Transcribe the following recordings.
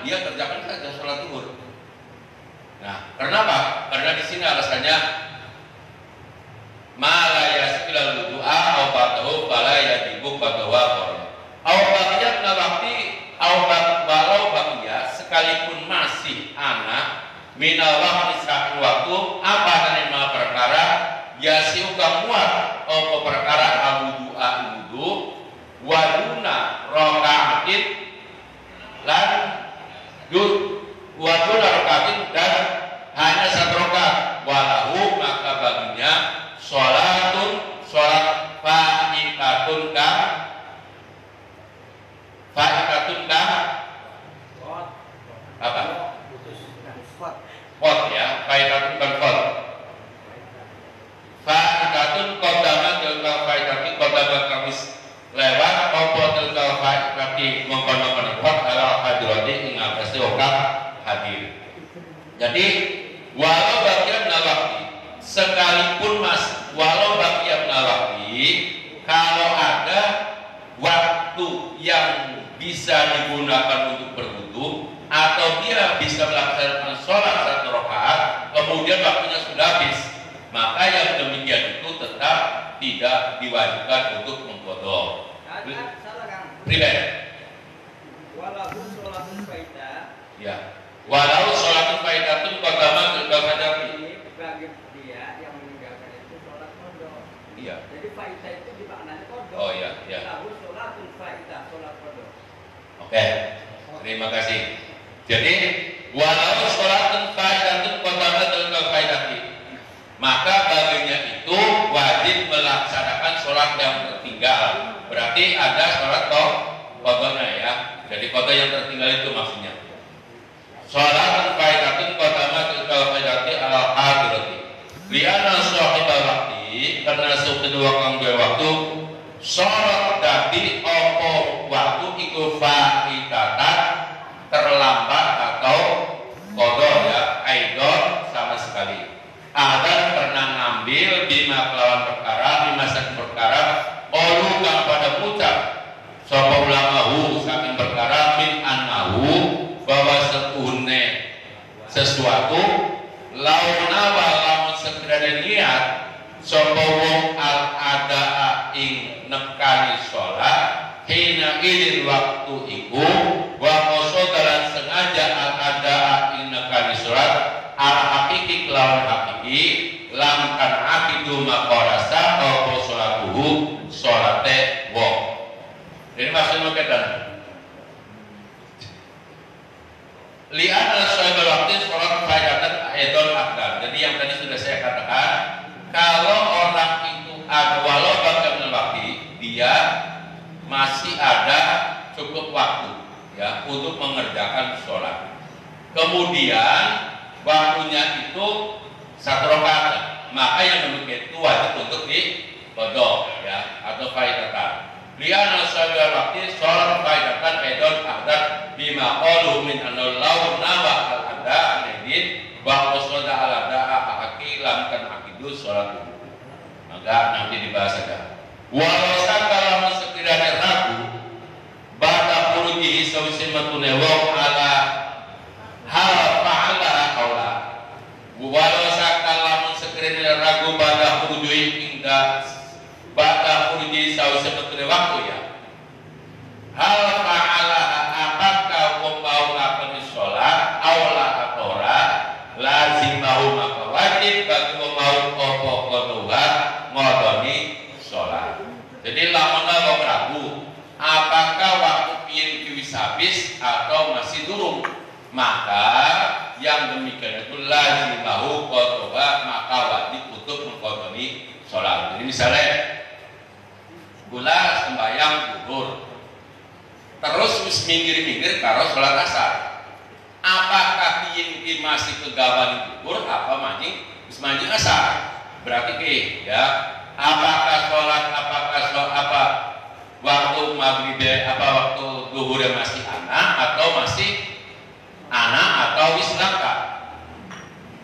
dia kerjakan saja sholat zuhur. Nah, kenapa? Karena di sini alasannya mala yasilal wudu'a au ba'dahu fala yajibu ba'dahu. Au baqiyat waktu au walau baqiyat sekalipun masih anak minal waqti saking waktu apa lima perkara yasiu kamuat apa perkara wudu'a wudu waduna raka'atin lan waduna raka'atin dan hanya satu rakaat walahu maka baginya sholat fa'ikatun apa? Kot ya, fa'ikatun kan kot. Fa'ikatun kodama tilka fa'ikatun kodama kamis lewat opo tilka fa'ikatun mengkono-kono kot ala hadirati ingatasi okak hadir. Jadi walau bagian nawakti sekalipun walau bagian nawakti kalau ada waktu yang bisa digunakan untuk berwudu atau dia bisa melaksanakan sholat satu rakaat kemudian waktunya sudah habis, maka yang demikian itu tetap tidak diwajibkan untuk mengqadha. Pribadi. Walau sholatun faidah. Ya. Walau sholatun faidatun qadama tilka bagi dia yang meninggalkan itu sholat qadha. Iya. Jadi faidah itu dimaknanya qadha. Oh iya, iya. Walau sholatun faidah, sholat qadha. Oke. Terima kasih. Jadi walau sholatun faidatun qadama tilka faidati, maka baginya itu wajib melaksanakan sholat yang tertinggal. Berarti ada sholat qadha ya. Jadi qadha yang tertinggal itu maksudnya. Sholat faidatun qadama tilka faidati ala hadirati. Liana sahibal waktu karena sekedua kang waktu sholat dadi opo waktu iku faidatan terlambat atau qadha ya aidon sama sekali. Adan pernah ngambil bima kelawan perkara bima saking perkara olu kang pada ngucap sapa ulamahu saking perkara min annahu bahwa sesuatu launa lamun sekiranya niat sapa wong al adaa ing nekani salat hina idin waktu iku wa qasadalan sengaja al adaa ing nekani salat al hakiki kelawan hakiki lam kan akidu maqarasa apa salatuhu salate wong. Ini maksudnya kedan li'anna sahibal waktu sholat faidatan aidon afdal. Jadi yang tadi sudah saya katakan, kalau orang itu ada walau bagian waktu dia masih ada cukup waktu ya untuk mengerjakan sholat. Kemudian waktunya itu satu rakaat, maka yang demikian itu wajib untuk diqadha ya atau faidatan. Liana sahibal waktu sholat faidatan aidon afdal bima qalu min annahu law nawa al ada anidin wa qasada al ada akilam kan akidu sholat. Maka nanti dibahas saja. Walau sakala sekiranya ragu ba'da furujihi sawsimatune wong ala hal fa'ala aula. Walau sakala sekiranya ragu ba'da furujihi ingda ba'da furujihi sawsimatune waktu ya. Hal fa'ala apakah wong mau ngakoni sholat aula atau ora lazim mau maka wajib bagi wong mau apa qadha ngodoni sholat. Jadi lamun wong ragu apakah waktu piye wis habis atau masih durung, maka yang demikian itu lazim mau qadha maka wajib untuk mengqadhani sholat. Jadi misalnya gula sembahyang zuhur terus wis minggir-minggir karo sholat asar. Apakah piye masih kegawan zuhur apa mancing wis mancing asar? Berarti ya apakah sholat apa waktu maghrib apa waktu zuhur masih anak atau wis langka?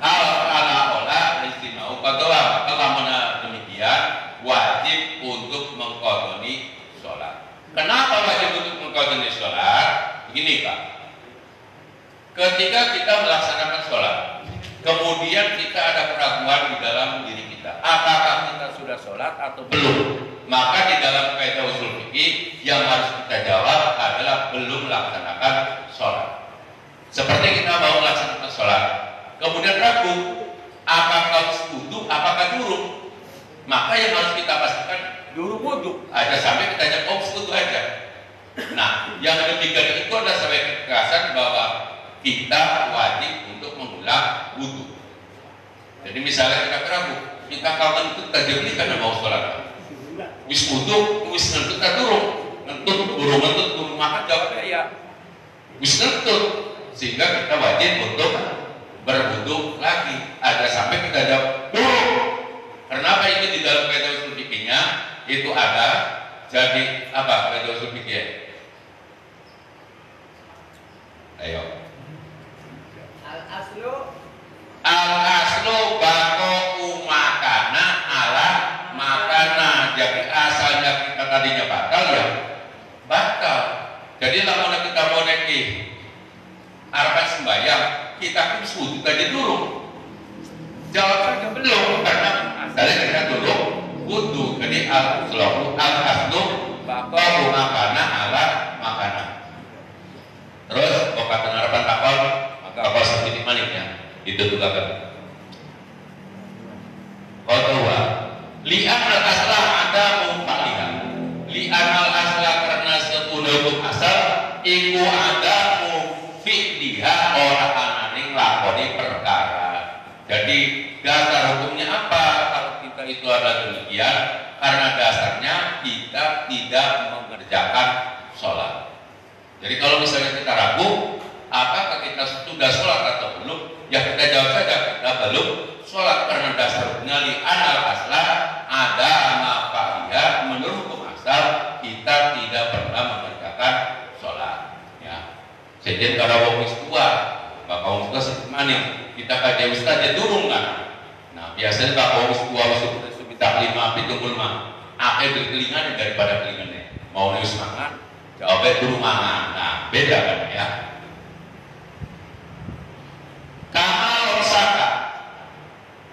Hal ala ola istimau qadha maka demikian wajib untuk mengqadhani sholat. Kenapa wajib untuk mengqadhani sholat? Begini Pak, Ketika kita melaksanakan sholat, kemudian kita ada keraguan di dalam diri kita, apakah kita sudah sholat atau belum? Maka di dalam kaidah usul fikih yang harus kita jawab adalah belum melaksanakan sholat. Seperti kita mau melaksanakan sholat, kemudian ragu, apakah wudu, apakah durung? Maka yang harus kita pastikan durung wudu. Ada sampai kita jawab wudu aja. Nah, yang demikian itu adalah sebagai kekerasan bahwa kita wajib untuk mengulang wudu. Jadi misalnya kita ragu, kita kawan itu terjadi karena mau sholat. Wis wudu, wis ngentut durung, ngentut maka jawabnya ya wis ngentut, sehingga kita wajib untuk berwudu lagi. Ada sampai kita jawab durung. Kenapa itu di dalam kaidah usul fikihnya itu ada? Jadi apa kaidah usul fikih? Ayo. Al-aslu bako umakana ala makana. Jadi asalnya kita tadinya batal ya batal. Jadi lamun kita mau neki arapan sembahyang, kita harus wudu tadi dulu. Jawabannya belum, karena asalnya kita dulu wudu. Jadi al-aslu bako umakana ala makana. Terus kata harapan takol, maka apa seperti maniknya itu juga kan. Kedua, li'an al-asla ada mufalihan. Li'an al-asla karena sepenuh asal iku ada mufi'liha orang ananing lakoni perkara. Jadi dasar hukumnya apa kalau kita itu adalah demikian? Karena dasarnya kita tidak mengerjakan sholat. Jadi kalau misalnya kita ragu, apakah kita sudah sholat atau belum? Ya kita jawab saja kita belum sholat, karena dasarnya li anal asla ada mafahiyah, menurut hukum asal kita tidak pernah mengerjakan sholat. Ya, jadi kalau wong wis tua, bapak wong tua semani kita kaji ustaz ya durung kan. Nah biasanya bapak wong tua wis kita 5 pitung mah, akhir berkelingan daripada kelingannya. Mau nulis mangan, jawabnya durung mangan. Nah beda kan ya. Kama losaka,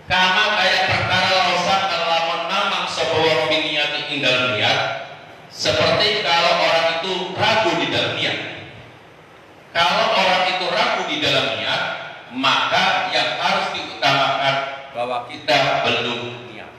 kama kayak perkara losaka lamun mamang sebuah finiyati inggal niat, seperti kalau orang itu ragu di dalam niat. Kalau orang itu ragu di dalam niat, maka yang harus diutamakan bahwa kita belum niat.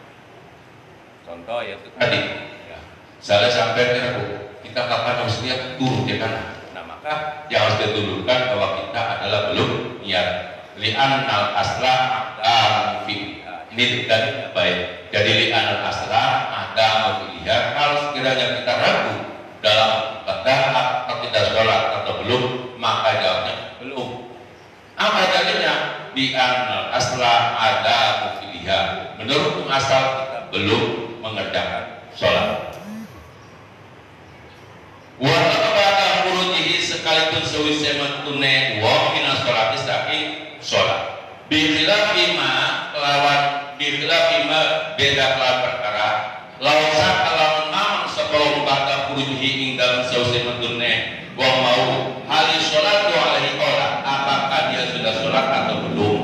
Contoh ya itu tadi, ya. Saya sampai ragu, kita kapan harus niat turun ya kan? Nah maka yang harus ditundukkan bahwa kita adalah belum niat. Li'an al-asla ada fi. Ini dan baik. Jadi li'an al-asla ada mafiliha. Kalau sekiranya kita ragu dalam ibadah atau kita sholat atau belum, maka jawabnya belum. Apa jadinya? Li'an al-asla ada mafiliha. Menurut asal kita belum mengerjakan sholat. Walau pada furujihi sekalipun sewisai mentune wa minas sholati saking sholat. Bikhilaf ima lawan beda kelawan perkara. Lausa kalawan mamang sebelum pada furujihi ing dalam sewisai mentune wa mau hali sholat wa alaihi qola. Apakah dia sudah sholat atau belum?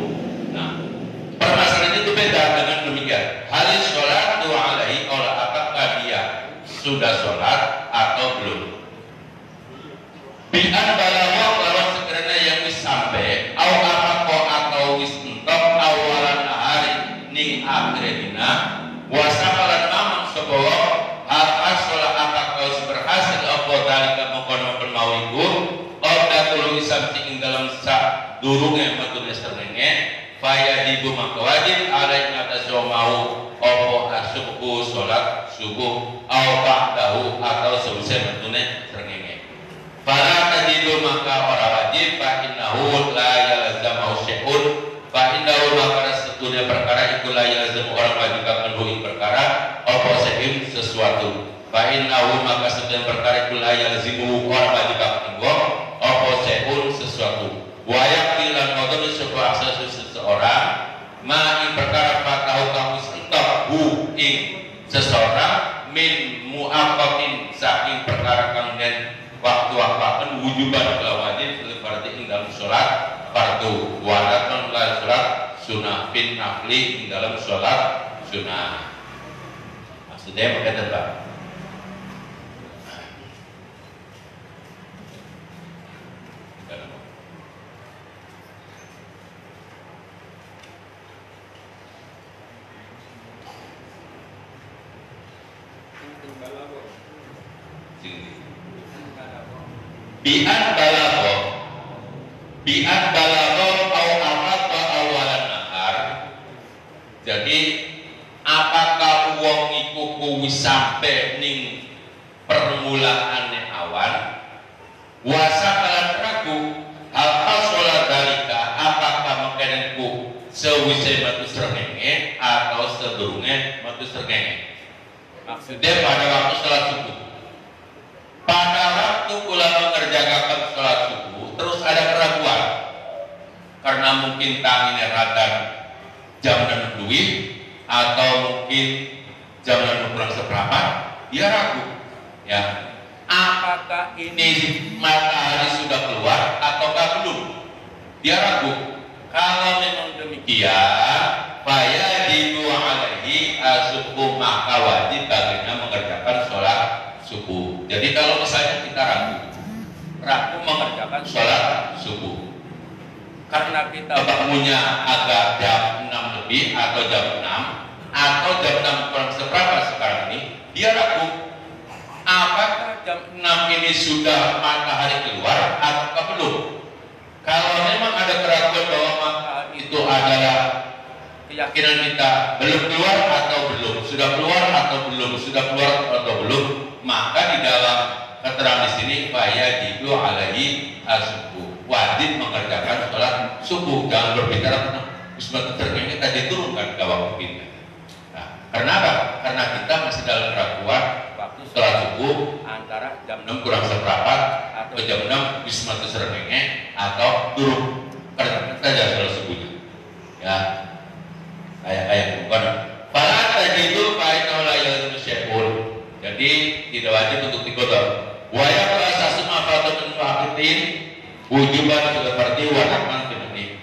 Nah, permasalahan itu beda dengan demikian. Hali sholat wa alaihi qola. Apakah dia sudah sholat atau belum? Bi'an balagha lawan sekiranya yang wis sampai au apa atau wis entok awalan hari ning akhir dina wasamalan mamang sebawa hal asola apa kau berhasil apa dalika mengkono mau iku ora tulu isam ing dalam sak durunge matune srengenge faya dibu maka wajib alai atas mau apa subuh salat subuh au ba'dahu atau selesai matune srengenge. Para tajidu maka orang wajib fa innahu la yalzamu syai'un fa innahu maka setunya perkara itu la yalzamu orang wajib akan ing perkara apa syai'in sesuatu fa innahu maka setunya perkara itu la yalzamu orang wajib akan apa syai'un sesuatu wa yaqilan qadun sebuah seseorang ma ing perkara tahu kamu entok hu ing seseorang min mu'aqqatin saking perkara kang den waktu-waktu wujuban wajib berarti dalam dalam sholat fardu, wadatun dalam sholat sunnah, bin nafli di dalam sholat sunnah. Maksudnya begitu Pak. Bi'an balago au amat wa awalan nahar. Jadi apakah wong iku kuwi sampai ning permulaane awan wasakalan ragu hal sholat dalika apakah mengkenenku sewise metu srengenge atau sedurunge metu srengenge. Maksudnya pada waktu sholat subuh. Pada waktu kula mengerjakan sholat subuh, terus ada keraguan karena mungkin tangine radar jam 6 duit atau mungkin jam 6 kurang seberapa, dia ragu. Ya, apakah ini matahari sudah keluar ataukah belum? Dia ragu. Kalau memang demikian, fayajibu alaihi as-subuh, maka wajib baginya mengerjakan sholat subuh. Jadi kalau misalnya kita ragu mengerjakan sholat subuh karena kita bangunnya agak jam 6 lebih atau jam 6 atau jam 6 kurang seberapa sekarang ini, dia ragu apakah jam 6 ini sudah matahari keluar atau belum. Kalau memang ada keraguan bahwa matahari itu adalah keyakinan kita belum keluar atau belum, sudah keluar atau belum, sudah keluar atau belum, maka di dalam keterangan di sini fayajibu alaihi as-subuh, wajib mengerjakan sholat subuh. Jangan berbicara tentang bismillah terkini tadi turunkan ke waktu kita. Nah, karena apa? Karena kita masih dalam keraguan waktu sholat subuh antara jam 6 kurang seperempat atau jam 6 bismillah terkini atau turun karena kita jalan sholat subuhnya. Ya, kayak bukan. Fala tajidu fa'innahu la yalzamu syai'un. Jadi tidak wajib untuk dikodok. Wa yaqul asasu ma fa'atun fa'atin wujuban seperti wanaman dimani.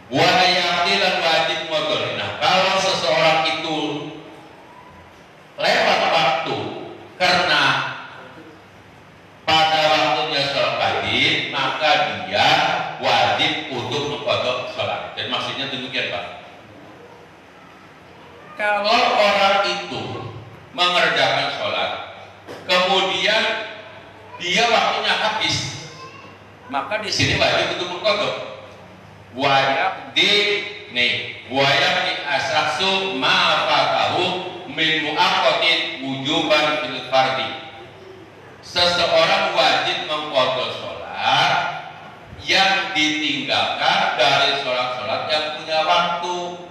Wa yaqtilan wajib modal. Nah, kalau seseorang itu lewat waktu karena pada waktunya sholat wajib, maka dia wajib untuk mengkodok sholat. Dan maksudnya demikian Pak. Kalau orang itu mengerjakan sholat, kemudian dia waktunya habis, maka di sini wajib untuk mengkodok. Wajib asraksu ma'afatahu min mu'aqqatin wujuban fil fardi. Seseorang wajib mengkodok sholat yang ditinggalkan dari sholat-sholat yang punya waktu.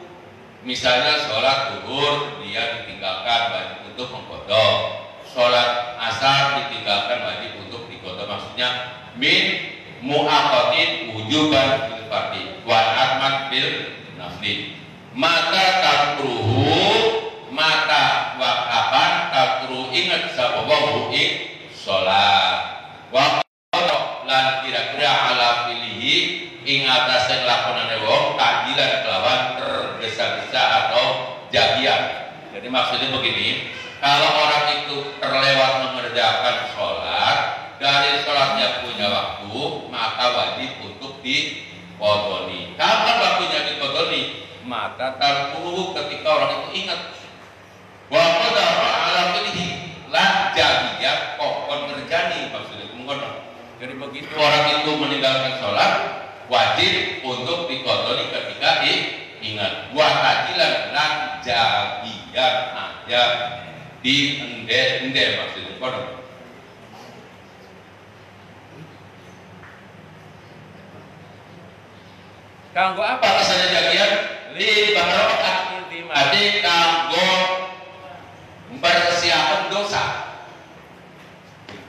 Misalnya sholat zuhur dia ditinggalkan, wajib untuk mengkodok. Sholat asar ditinggalkan, wajib untuk dikodok. Maksudnya min mu'aqqatin wujuban fil fardi wa ahmad bil nafli. Maka takruhu, maka wakapan takruhu ingat sababahu sholat wa lan kira-kira ala pilihi ingat atas lakonan wong tajilan kelawan tergesa-gesa atau jagian. Jadi maksudnya begini, kalau orang itu terlewat mengerjakan sholat dari sholat yang punya waktu, maka wajib untuk dikodoni. Kapan waktunya dikodoni? Maka tarkuhu ketika orang itu ingat. Wa qadara ala pilihi lan jagiyat kokon terjadi, maksudnya mengkodok. Jadi begitu orang itu meninggalkan sholat, wajib untuk dikodoni ketika ingat. Wa tajilan lan jagian aja di ende maksudnya kodok. Kanggo apa rasanya jagian? Li barokah intimati, kanggo persiapan dosa.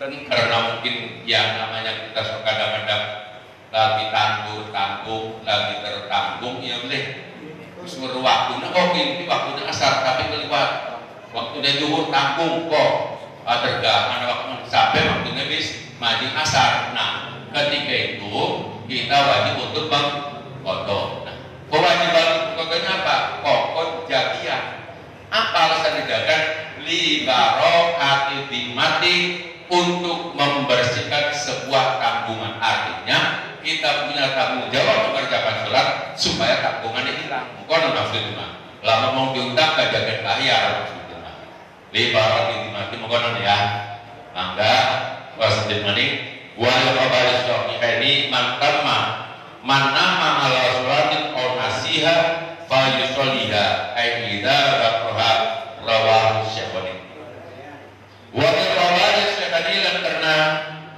Karena mungkin yang namanya kita kadang-kadang lagi tanggung, lagi tertanggung, ya boleh. Terus waktunya, oh ini waktunya asar, tapi kelewat. Waktunya zuhur tanggung kok. Tergantung waktu sampai waktunya bis maju asar. Nah, ketika itu kita wajib untuk mengkodok. Nah, kewajiban mengkodoknya apa? Pokok jagiyah. Apa alasan dijaga? Li barokati dimati, untuk membersihkan sebuah tanggungan. Artinya kita punya tanggung jawab mengerjakan sholat supaya tanggungannya hilang. Bukan maksudnya mah. Lama mau diundang kajakan bayar maksudnya mah. Li barokati dimati bukan ya. Mangga wasit maning wal qabaris ini mantamma manama ala sholatin aw nasiha fa yusalliha ay idza rafaha rawahu Syafi'i. Wa qabaris sekadilan karena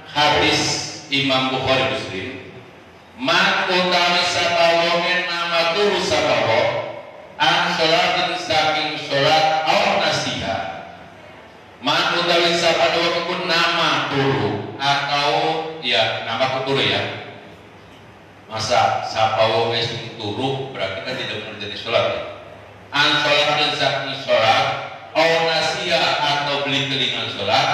hadis Imam Bukhari Muslim man utawi sabawomen nama turu sabawo an sholatin saking sholat aw nasiha man utawi sabawo pun nama turu atau ya nama turu ya. Masa sabawo wis turu berarti kan tidak menjadi sholat ya. An sholatin saking sholat aw nasiha atau beli kelingan sholat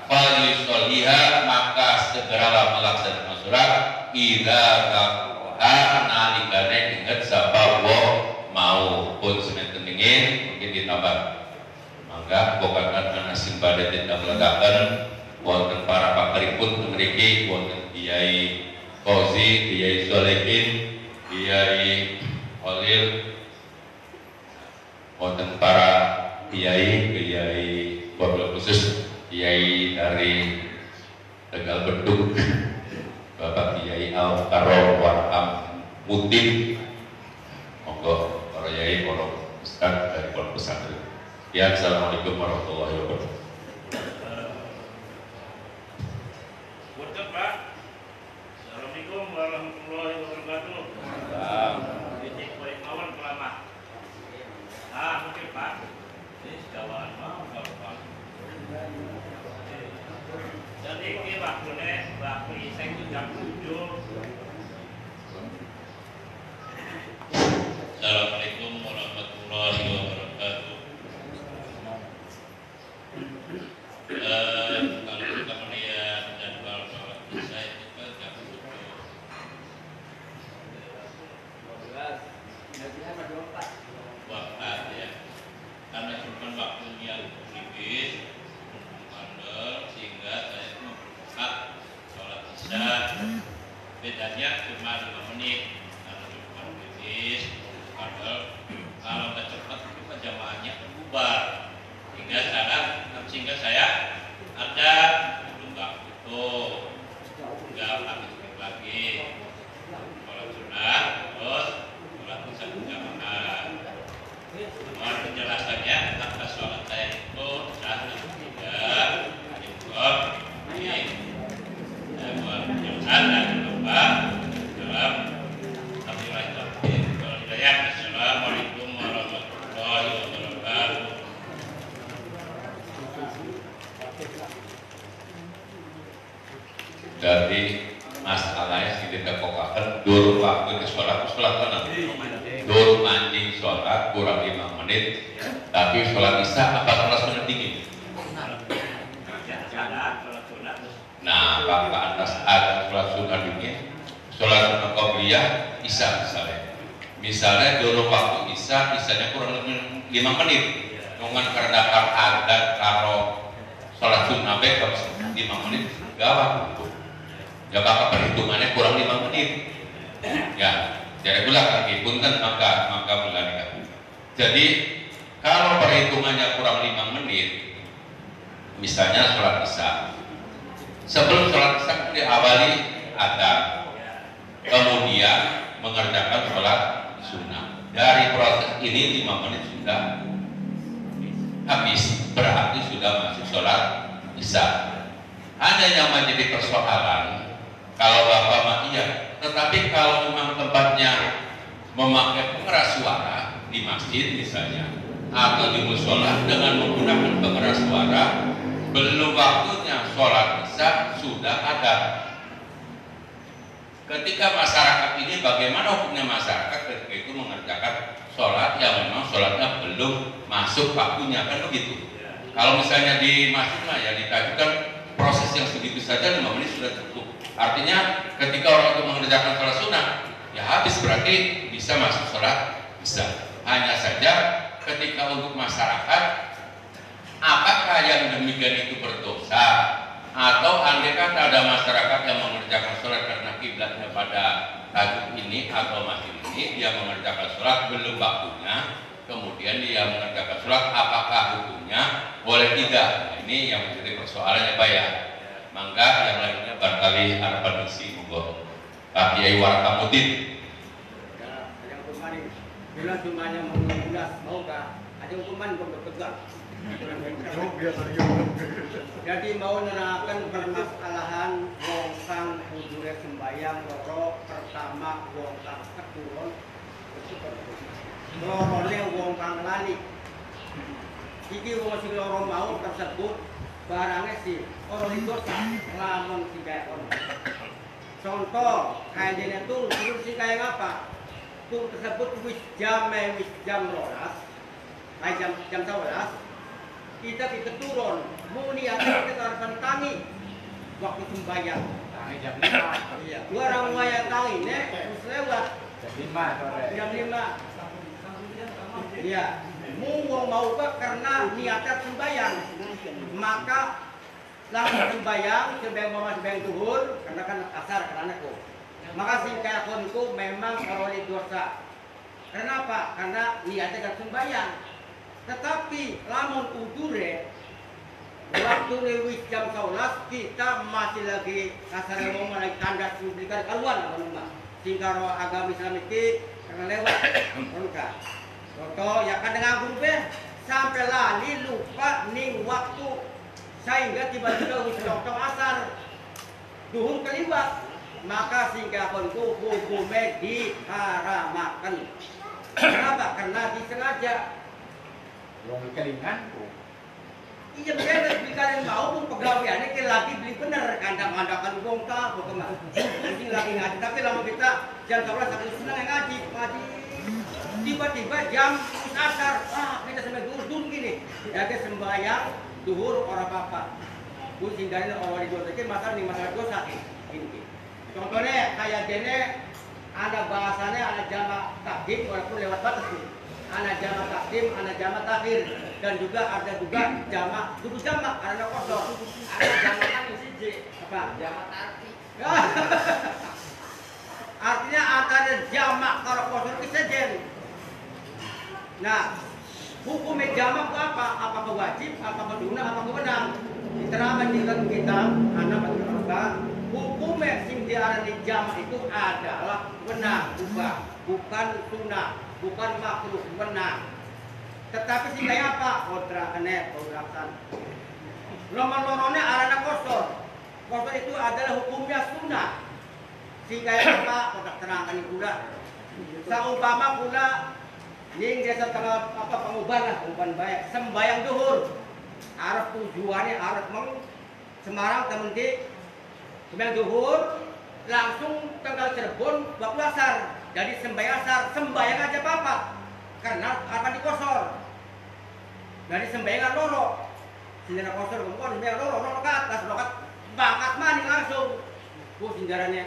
fal yusolliha maka segeralah melaksanakan sholat idza qara'a nalikane inget sabawo mau pun semen dingin mungkin ditambah mangga bokakan manasin pada tidak meledakan wonten para pakaripun memiliki wonten Kiai Fauzi, Kiai Solehin, Kiai Khalil, wonten para Kiai wabil khusus Kiai dari Tegal Beduk, Bapak Kiai Al Karom Warham Mutim, monggo para Kiai, para Ustaz dari Pondok Pesantren. Ya, assalamualaikum warahmatullahi wabarakatuh. Pak. Assalamualaikum warahmatullahi wabarakatuh. Ini baik mawon kelama. Mungkin Pak. Ini kawan mau Pak. Jadi ini waktunya waktu iseng jam 7. Assalamualaikum warahmatullahi wabarakatuh. Kalau kita melihat jadwal sholat isya itu kan jam 7 waktu ya, karena cuma waktu yang tipis mandel sehingga saya mempercepat sholat isya. Bedanya cuma 5 menit karena cuma tipis mandel. Kalau nggak cepat itu jamaahnya berubah sehingga saya ada nggak butuh nggak lagi sholat sunnah terus sholat isya berjamaah. Mohon penjelasannya apakah sholat saya itu sah atau tidak? Mohon penjelasan dan lupa dalam tampilan tauhid. Kalau hidayah, assalamualaikum warahmatullahi wabarakatuh. Jadi masalahnya sih tidak kokakan dur waktu ke sholat kan dur mancing sholat kurang 5 menit tapi sholat isya 14 menit dingin. Nah apakah atas ada sholat sunnah dingin, sholat sunnah qobliyah isya misalnya dur waktu isya kurang 5 menit dengan karena adat karo sholat sunnah kalau 5 menit gawat ya bakal perhitungannya kurang 5 menit ya jadi pula kaki punten maka bulan. Jadi kalau perhitungannya kurang 5 menit misalnya sholat isya sebelum sholat isya diawali adhan kemudian mengerjakan sholat sunnah. Dari proses ini 5 menit sudah habis berarti sudah masuk sholat isya. Hanya yang menjadi persoalan kalau Bapak mah iya, tetapi kalau memang tempatnya memakai pengeras suara di masjid misalnya atau di musola dengan menggunakan pengeras suara, belum waktunya sholat isya sudah ada. Ketika masyarakat ini bagaimana hukumnya masyarakat ketika itu mengerjakan sholat yang memang sholatnya belum masuk waktunya kan begitu. Kalau misalnya di masjid mah ya ditajukan proses yang segitu saja 5 menit sudah cukup. Artinya ketika orang itu mengerjakan sholat sunnah, ya habis, berarti bisa masuk sholat bisa. Hanya saja ketika untuk masyarakat, apakah yang demikian itu berdosa, atau andai kata ada masyarakat yang mengerjakan sholat karena kiblatnya pada tajuk ini atau masjid ini, dia mengerjakan sholat belum waktunya, kemudian dia mengerjakan sholat, apakah hukumnya boleh tidak? Nah, ini yang menjadi persoalannya Pak ya. Mangga yang lainnya barangkali harapan isi monggo Pak Kiai Warkamudin. Ya, yang kemarin bila semuanya mengulas mau kah? Ada hukuman berpegang. Jadi mau menerangkan permasalahan wong kang kudune sembayang loro pertama wong kang keturun lorone wong kang lali. Iki wong sing loro mau tersebut barangnya sih orang itu lamun si kayak orang. Contoh kayak jenis tuh si kayak apa? Tuh tersebut wis jam rolas, kayak jam 11. Kita turun, muni atau kita harus tangi waktu sembahyang. Tangi jam 5. Iya. Dua orang wayang tangi nih, terus lewat. Jam 5 sore. Jam 5. Iya. Mau karena niatnya sembahyang, maka langsung sembahyang sembahyang zuhur karena kan asar karena aku. Maka singkat konku memang kalau dosa. Kenapa? Karena niatnya kan sembahyang. Tetapi lamun udure waktu lewis jam 11 kita masih lagi kasar ngomong lagi tanda publikan kaluan apa nama sehingga agama Islam itu karena lewat enggak contoh ya kadang grup sampai lali lupa ning waktu sehingga tiba-tiba wis tong asar duhur keliwat maka sehingga konku hukumnya diharamakan. Kenapa? Karena disengaja. Wong kelingan. Iya bener, kalian mau pun pegawaiannya kita lagi beli bener, kandang-kandakan bongkar, bagaimana? Mungkin lagi ngaji, tapi lama kita jam 11 sampai senang ngaji. Tiba-tiba jam asar, kita sampai duhur gini, jadi sembahyang duhur orang bapak. Kucing dari orang di dosa, masalah nih masalah dosa ini. Contohnya kayak dene, ada bahasanya ada jamak takdim walaupun lewat batas tuh. Ada jamak takdim, ada jamak takhir, dan juga ada jamak, duduk jamak, ada kosong, ada jamak kan siji, apa? Jamak arti. Artinya antara jamak kalau kosong itu sejen. Nah, hukumnya jamak itu apa? Apa wajib, apa berduna, apa kewenang? Diterangkan di dalam kitab, anak berkata, hukumnya sing diarani jamak itu adalah wenang, bukan sunnah. Bukan makhluk benar. Tetapi sih kayak apa? Kodra kene, kodrakan. Lomon-lomonnya arana kosor. Kosor itu adalah hukumnya sunnah. Sih kayak apa? Kodra terangkan pula. Saumpama pula ning desa tengah apa penguban lah, penguban baik. Sembayang duhur. Arep tujuannya arep meng Semarang temen di sembayang duhur langsung tanggal Cirebon waktu asar. Jadi sembahyang asar, sembahyang aja bapak, karena akan dikosor. Jadi sembahyang loro, sinjara kosor, kemudian sembahyang loro ke atas, lokat bakat maning langsung. Sinjaranya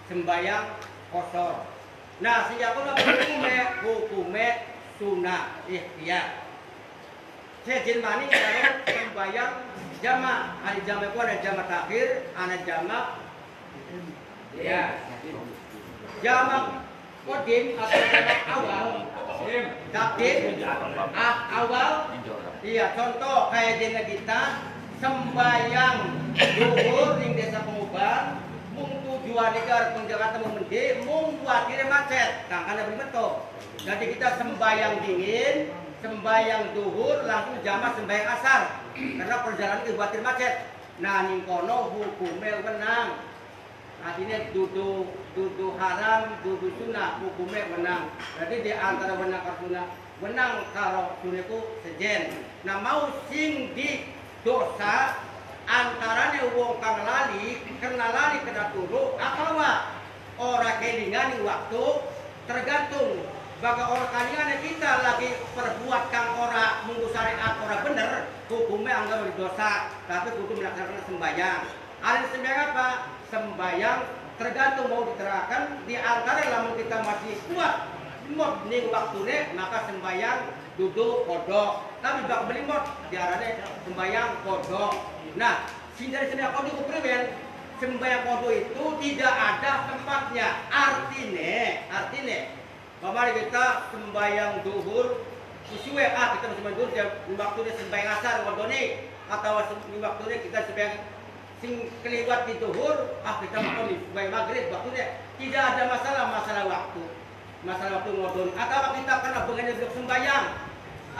sembahyang kosor. Nah, sejak hukumnya sunnah ikhtiar. Sejin maning kalau sembahyang jamak, ada jamak itu ada jamak takhir, ada jamak, ya, jamak kodim atau jamak awal, takdim, awal, iya contoh kayak dina kita sembayang duhur di desa penguban, mung tujuan negara penjagaan mendi, mung buatirnya macet, karena betul. Jadi kita sembayang dingin, sembayang duhur langsung jamak sembayang asar, karena perjalanan itu buatir macet. Nah ningkono hukumnya menang. Artinya dudu haram, dudu sunnah, hukumnya menang. Jadi di antara menang ke sunnah, menang kalau sunnah itu sejen. Nah mau sing di dosa antaranya wong kang lali, kena lali kena turu, atau orang kelingan waktu tergantung. Bagi orang kelingan kita lagi perbuat kang orang munggu syariat orang bener, hukumnya anggap dosa, tapi hukum melaksanakan sembahyang. Ada sembahyang apa? sembayang tergantung mau diterangkan di antara lamun kita masih kuat mod ning waktune maka sembayang duduk kodok tapi bak beli mod diarane sembayang kodok. Nah dari sini kodok kupriwen sembayang kodok itu tidak ada tempatnya. Artine kemarin kita sembayang duhur sesuai kita sembayang duhur waktunya sembayang asar kodone atau waktunya kita sembayang sing keliwat di duhur, kita makan di sembayang maghrib waktunya tidak ada masalah waktu ngodon atau kita kena bengannya belum sembayang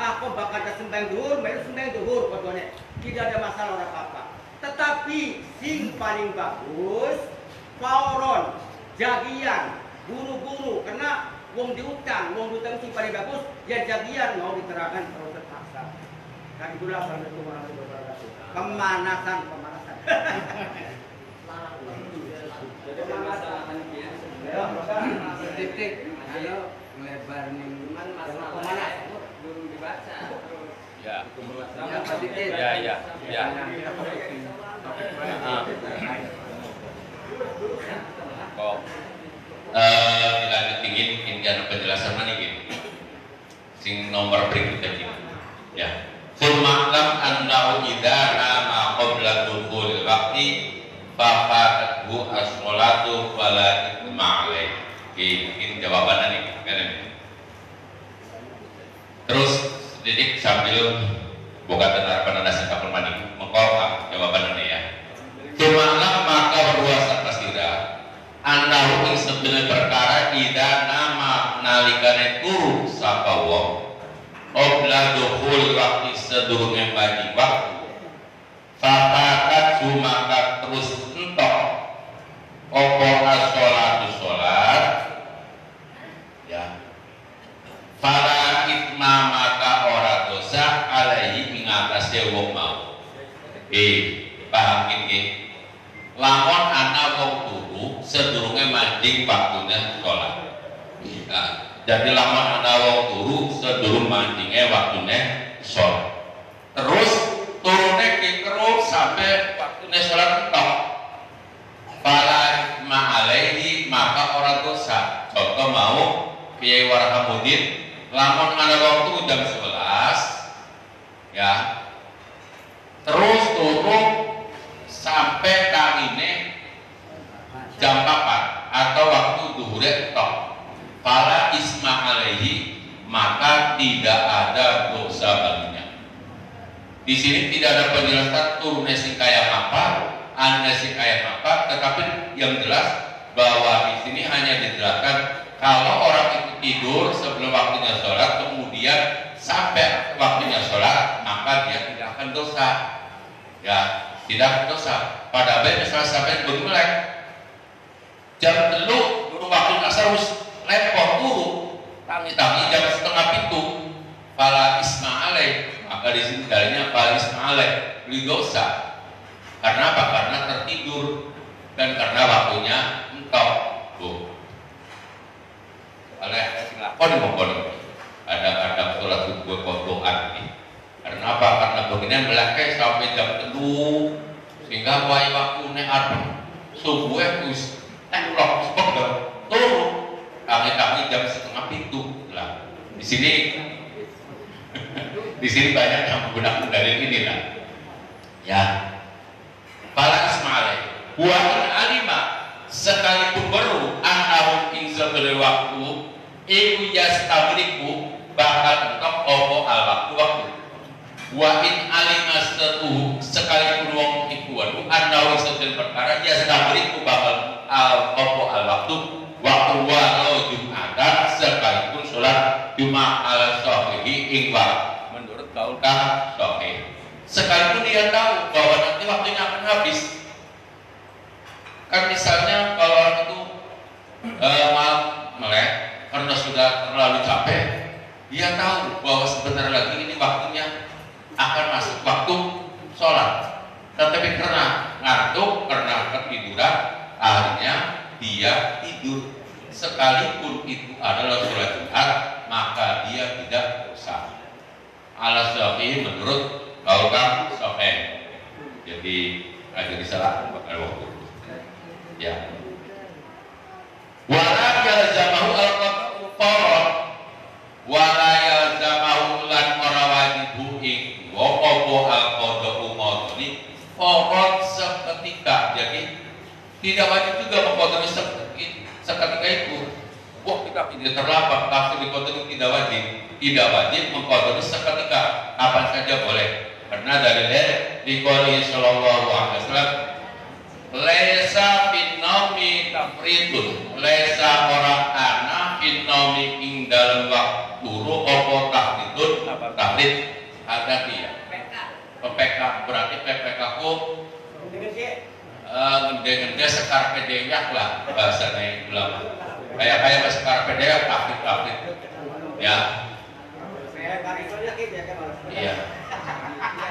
kok bakal ada sembayang duhur main sembayang duhur kodone tidak ada masalah orang apa. Tetapi sing paling bagus pauron jagian guru-guru karena wong diutang sing paling bagus ya jagian mau diterangkan terus terpaksa kan itulah Assalamualaikum warahmatullahi wabarakatuh. Pemanasan titik ayo lebar nih pemanas belum dibaca Ya. ya Kok dilanjut ingin penjelasan mana gini sing nomor berikutnya gini ya suma'lam annahu idza nama qabla dukhulil waqti faqathu as-sholatu fala ithma alaih. Ini jawabannya nih kan ini. Terus sedikit sambil buka tenar penandasi kapal mandi mengkolak jawabannya ya suma'lam maka berwasa pasira annahu ing sebenarnya perkara ida nama nalikane turu sapa wong obla dukhul waktu sedurunge bagi waktu fatakat sumaka terus entok opo as-sholatu sholat ya fala itma maka ora dosa alaihi ing atase wong mau paham iki lamun ana wong turu sedurunge manding waktune sholat. Nah, jadi lamun ana wong turu sedurung mandinge waktune sholat. Terus turune kikru sampai waktune sholat entok. Fala ma'alaihi maka ora dosa. Contoh mau Kiai Warhamudin lamun ana waktu jam 11 ya. Terus turun sampai kangine jam 4 atau waktu duhur entok. Fala isma alaihi maka tidak ada dosa baginya. Di sini tidak ada penjelasan turunnya sing kayak apa, anda sing kayak apa, tetapi yang jelas bahwa di sini hanya dijelaskan kalau orang itu tidur sebelum waktunya sholat kemudian sampai waktunya sholat maka dia tidak akan dosa. Ya, tidak dosa. Pada baik misalnya sampai bermulai jam telu baru waktu asar harus lepor turu tangi jam setengah pintu fala isma alaih maka di sini dalilnya fala isma alaih beli dosa karena apa? Karena tertidur dan karena waktunya entok oleh lakon ada sholat subuh kodokan ini karena apa? Karena beginian belakai sampai jam telu sehingga waktunya arep subuh wis ulah sepeda turu kami jam setengah pintu lah. Di sini banyak yang menggunakan dalil ini lah. Ya. Fala ismaile. Wa alima sekalipun baru anahum ing sabel waktu iku yastabriku bakal entok opo al waktu. Wa in alima sekalipun wong iku waduh anahum sabel perkara yastabriku bakal opo al waktu walau Jumatan sekalipun sholat Jumat ala sahih ingwar menurut kaulkah sahih sekalipun dia tahu bahwa nanti waktunya akan habis kan misalnya kalau orang itu melek karena sudah terlalu capek dia tahu bahwa sebentar lagi ini waktunya akan masuk waktu sholat tetapi karena ngantuk karena ketiduran akhirnya dia tidur sekalipun itu adalah sholat Jumat maka dia tidak dosa ala sahih menurut kaulkan sahih jadi ada disalah bakal waktu Ya. Wala yalzamahu al-qada'u farad wala yalzamahu lan ora wajib ing apa al-qada'u qadani farad seketika. Jadi tidak wajib juga mengqadani seketika itu. Wah, kita tidak terlambat kafir diqadani tidak wajib. Tidak wajib mengqadani seketika, kapan saja boleh. Karena dalilnya di qouli sallallahu alaihi wasallam laisa fin naumi tafridun, laisa ora ana fin naumi ing dalem waktu turu apa tahdidun apa tahdid ada dia. PPK berarti PPK ku gede-gede sekar pedewak lah bahasa naik ulama. Kayak sekar pedewak tahdid ya. Iya.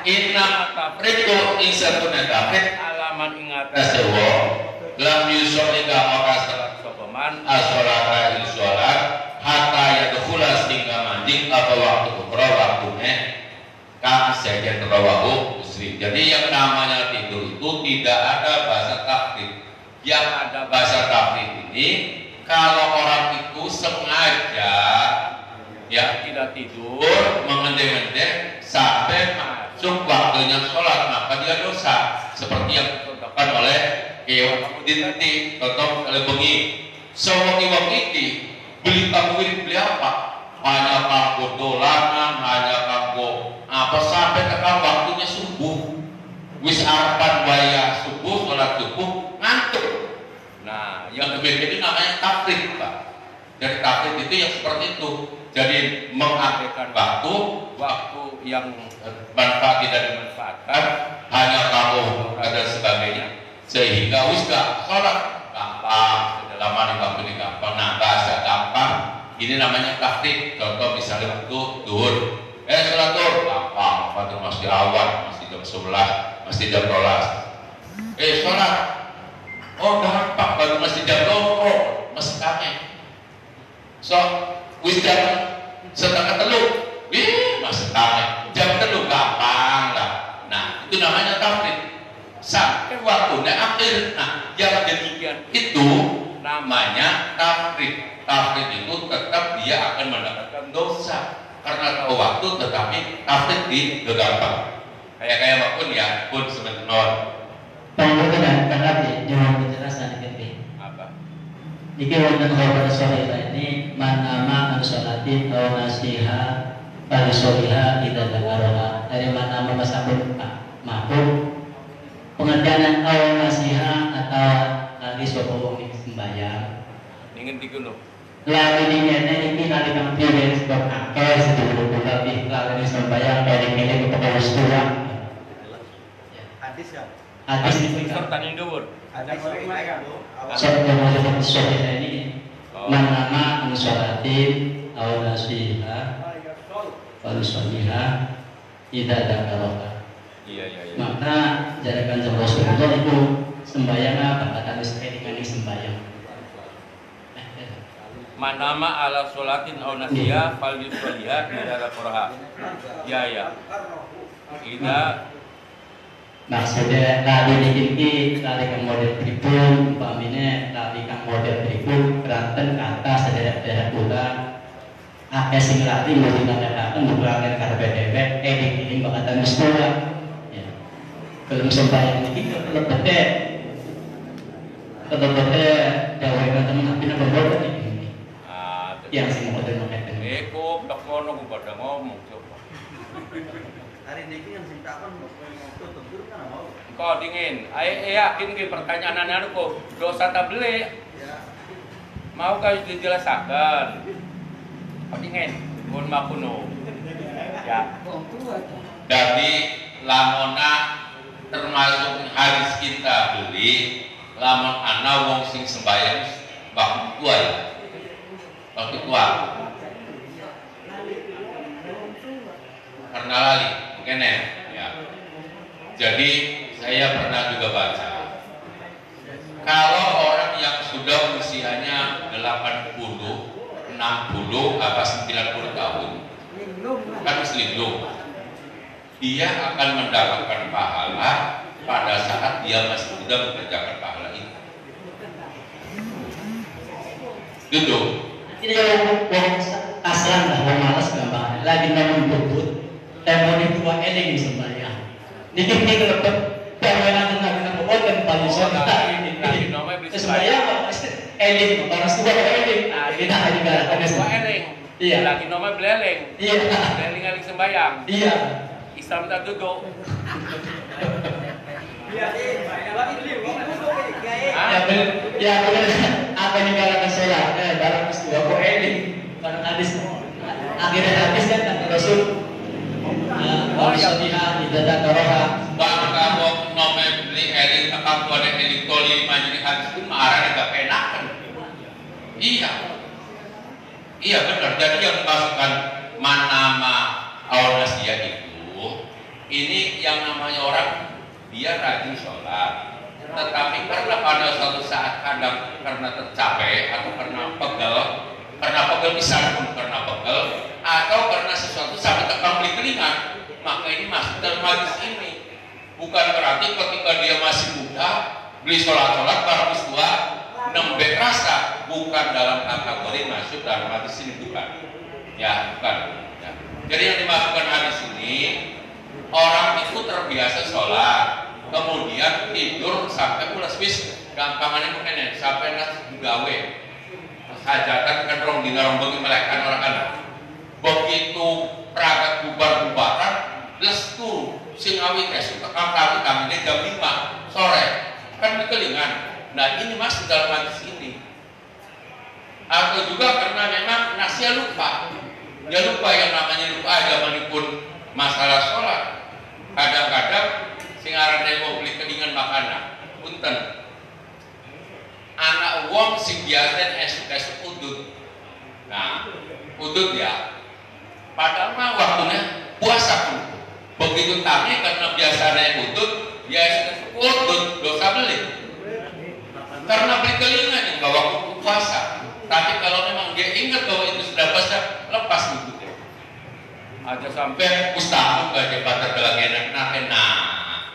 Inna tafridu insatuna tafrid alaman ingata sewa lam yusolika maka salat sopaman asolata isolat hatta yadkhula sehingga manjing apa waktu ukra waktunya kang saja rawahu Muslim. Jadi yang namanya tidur itu tidak ada bahasa tafrid. Yang ada bahasa tafrid ini kalau orang itu sengaja ya tidak tidur mengendeng-endeng sampai masuk waktunya sholat, maka dia dosa seperti yang dicontohkan oleh Kiai Muhammad contoh oleh bengi sewengi waktu beli tamuin beli apa hanya kanggo dolanan, hanya kanggo apa sampai ke waktunya subuh wis arepan wayah subuh sholat subuh ngantuk. Nah yang demikian itu namanya tafrid, Pak. Dari tafrid itu yang seperti itu. Jadi mengabaikan waktu yang manfaat tidak dimanfaatkan hanya kamu dan sebagainya sehingga wis gak sholat gampang kedalaman waktu ini gampang. Nah bahasa gampang ini namanya tafrid. Contoh misalnya waktu duhur sholat duhur gampang waktu masih awan masih jam 11 masih jam 12 sholat gampang baru masih jam 2 masih kame so wis jam setengah teluk, masih kame jam teluk gampang lah. Nah itu namanya tafrid sampai waktunya akhir. Nah yang demikian itu namanya tafrid. Tafrid itu tetap dia akan mendapatkan dosa karena tahu waktu tetapi tafrid digegabah. Kayak pun ya pun sebentar. Panggungnya kan jangan penjelasan ini. Apa? Jika wonten khabar sahih ini manama ansolatin atau nasiha pada soliha tidak ada dari manama masabun maupun pengerjaan atau nasiha atau lagi sopo sembahyang. Ingin digunung. Lalu ini nanti kami pilih sebab akal sebelum lebih lalu sembahyang dari pilih untuk ustura. Hadis ya. Hadis ini serta dhuwur. Ada orang lain soal ini manama ansolatin atau nasiha pada soliha tidak ada karoka. Iya. Maka jadikan sebuah surga itu sembahyang apa kata misalnya dengan sembahyang. Manama ala sholatin aw nasiya fal yusalliha idza qaraha. Ya. Ida maksudnya tadi dikiki tadi kang model tribun umpamine tadi kang model tribun Keraton kata sederek-sederek pula akeh sing latih mau dikatakan bukan karpe dewek dikirim bakatan mustura ya belum sembahyang iki lebete dawekan temen apina berbeda iki yang sing model ngeten eko tekono ku pada ngomong coba hari ini yang sintakan tentu kan mau. Kau dingin, yakin ke pertanyaan anu kok dosa tak beli. Ya. Mau kau dijelaskan? Kau dingin, pun makuno. Ya. Jadi lamona termasuk hadis kita beli lamun ana wong sing sembahyang waktu tua ya. Waktu tua. Karena lali, mungkin ya. Jadi saya pernah juga baca kalau orang yang sudah usianya 80, 60, apa 90 tahun kan selindung, dia akan mendapatkan pahala pada saat dia masih muda mengerjakan pahala itu. Duduk. Ini kalau wong kasran lah, wong malas gampang. Lagi nonton bubut, tempo itu eling sembahyang. Niki kelebet permainan dengan bubut dan paling soal Lagi nomor beli sembahyang eling, orang tua eling. Kita hari garakan semua eling. Iya. Lagi nomor beleling. Iya. Beleling sembayang. Iya. Islam tak duduk. Iya, lagi dulu, duduk ini, kiai. Ya benar. Apa yang dikatakan sholat? Dalam peristiwa kok eling. Karena hadis akhirnya hadis kan kata Rasul. Oh ya biha tidak taroha. Bangka wong nome beli eling akak kode eling toli majuri hadis itu marah agak penakan. Iya. Iya benar. Jadi yang dimasukkan manama awalasiyah itu, ini yang namanya orang dia rajin sholat. Tetapi karena pada suatu saat kadang karena tercapek atau karena pegel bisa pun karena pegel atau karena sesuatu sampai tekan beli kelingan, maka ini masuk dalam hadis ini. Bukan berarti ketika dia masih muda beli sholat baru tua nembek rasa, bukan dalam kategori masuk dalam hadis ini, bukan. Ya, bukan. Ya. Jadi yang dimasukkan hadis ini, orang itu terbiasa sholat, kemudian tidur sampai pulas bis, gampangannya mungkin sampai nas gawe, hajatan kan rong dina rong bagi melekan orang anak. Begitu peragat bubar-bubaran, lestu singawi esok tekam kami jam 5 sore, kan di kelingan. Nah ini masuk dalam hadis ini. Atau juga karena memang nasya lupa. Ya lupa yang namanya lupa zamanipun masalah sholat. Kadang-kadang sing arane mau beli kelingan makanan. Punten. Anak wong sing biasa esuk-esuk udut. Nah, udut ya. Padahal mah waktunya puasa pun. Begitu tadi karena biasanya udut, ya esuk-esuk udut dosa beli. Karena beli kelingan yang bawa puasa. Tapi kalau memang dia ingat bahwa itu sudah puasa, lepas itu. Aja sampai ustaz gak dapat tergelagenan nah,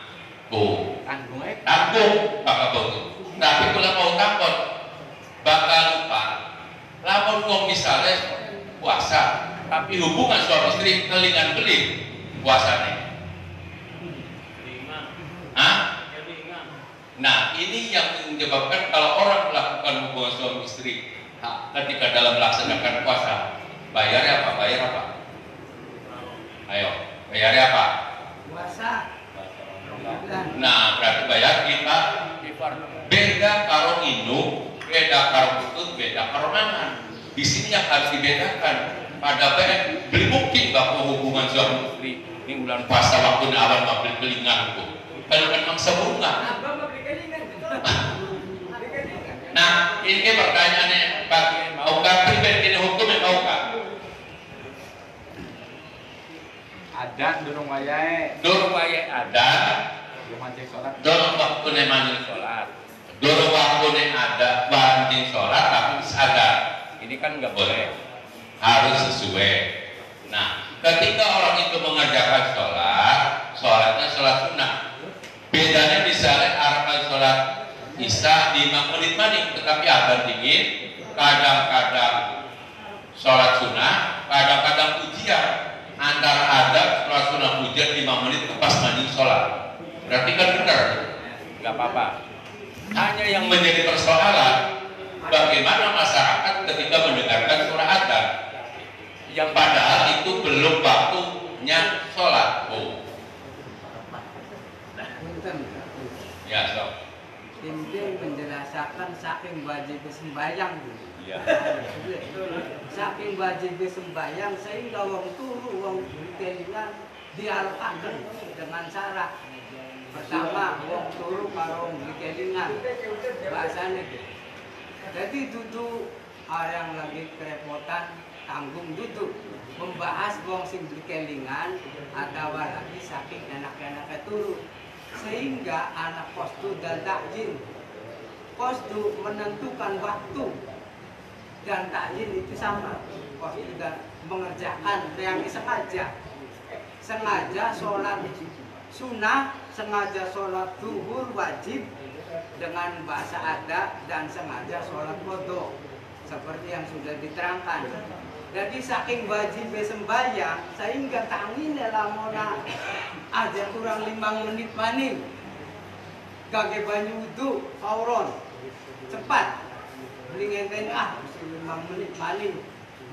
bu, tanggung, bakal betul. Tapi kalau mau takut, bakal lupa. Lamun mau misalnya puasa, tapi hubungan suami istri kelingan beli puasanya. Hah? Nah, ini yang menyebabkan kalau orang melakukan hubungan suami istri ketika dalam melaksanakan puasa, bayarnya apa? Bayar apa? Ayo, bayarnya apa? Puasa. Nah, berarti bayar kita beda karo minum, beda karo putut, beda karo mangan. Di sini yang harus dibedakan. Pada beli mungkin bahwa hubungan suami istri ini bulan puasa waktunya awan mau beli kelingan itu. Kalau kan mangsa bunga. Nah, ini pertanyaannya bagi maukah pribadi ini hukumnya maukah? Adan durung wayahe. Durung wayahe adan. Durung mancing sholat. Durung waktune mancing sholat. Durung waktune ada mancing sholat tapi sadar. Ini kan nggak boleh. Harus sesuai. Nah, ketika orang itu mengerjakan sholat, sholatnya sholat sunnah. Bedanya misalnya arafah sholat Isya 5 menit maning, tetapi adan dingin, kadang-kadang sholat sunnah, kadang-kadang ujian. Antara adan sholat sunnah ujian 5 menit pas maning sholat. Berarti kan benar, nggak apa-apa. Hanya yang menjadi persoalan, bagaimana masyarakat ketika mendengarkan suara adan, yang padahal itu belum waktunya sholat. Oh. Ya, so. Intinya menjelaskan saking wajib sembahyang. Iya. Saking wajib sembahyang sehingga wong turu wong kelingan dialokkan dengan syarat. Pertama wong turu karo wong kelingan. Bahasanya jadi duduk orang lagi kerepotan tanggung duduk membahas wong sing kelingan atau lagi saking anak-anaknya turu. Sehingga anak postu dan takjil postu menentukan waktu dan takjil itu sama postu dan mengerjakan yang sengaja sholat sunnah, sengaja sholat zuhur wajib dengan bahasa adat dan sengaja sholat qadha seperti yang sudah diterangkan. Jadi saking wajib sembahyang sehingga tangine lamona aja kurang 5 menit maning kage banyu wudu fauron cepat beli ngenten 5 menit maning